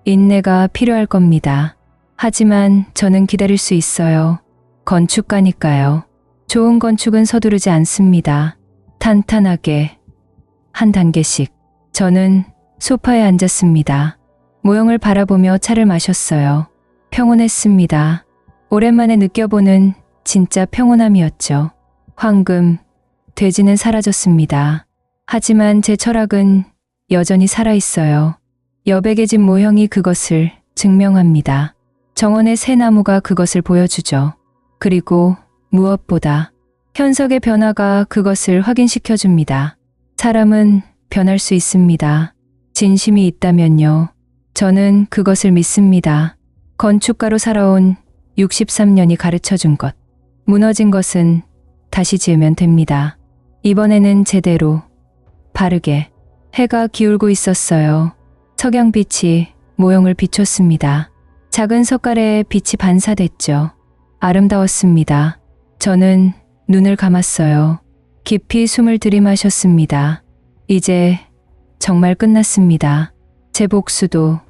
인내가 필요할 겁니다. 하지만 저는 기다릴 수 있어요. 건축가니까요. 좋은 건축은 서두르지 않습니다. 탄탄하게 한 단계씩. 저는 소파에 앉았습니다. 모형을 바라보며 차를 마셨어요. 평온했습니다. 오랜만에 느껴보는 진짜 평온함이었죠. 황금, 돼지는 사라졌습니다. 하지만 제 철학은 여전히 살아있어요. 여백의 집 모형이 그것을 증명합니다. 정원의 새 나무가 그것을 보여주죠. 그리고 무엇보다 현석의 변화가 그것을 확인시켜줍니다. 사람은 변할 수 있습니다. 진심이 있다면요. 저는 그것을 믿습니다. 건축가로 살아온 63년이 가르쳐준 것. 무너진 것은 다시 지으면 됩니다. 이번에는 제대로, 바르게. 해가 기울고 있었어요. 석양빛이 모형을 비췄습니다. 작은 석가래에 빛이 반사됐죠. 아름다웠습니다. 저는 눈을 감았어요. 깊이 숨을 들이마셨습니다. 이제 정말 끝났습니다. 제 복수도,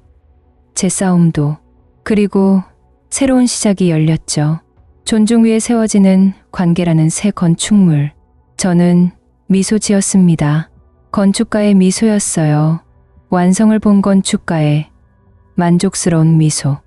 제 싸움도, 그리고 새로운 시작이 열렸죠. 존중 위에 세워지는 관계라는 새 건축물. 저는 미소 지었습니다. 건축가의 미소였어요. 완성을 본 건축가의 만족스러운 미소.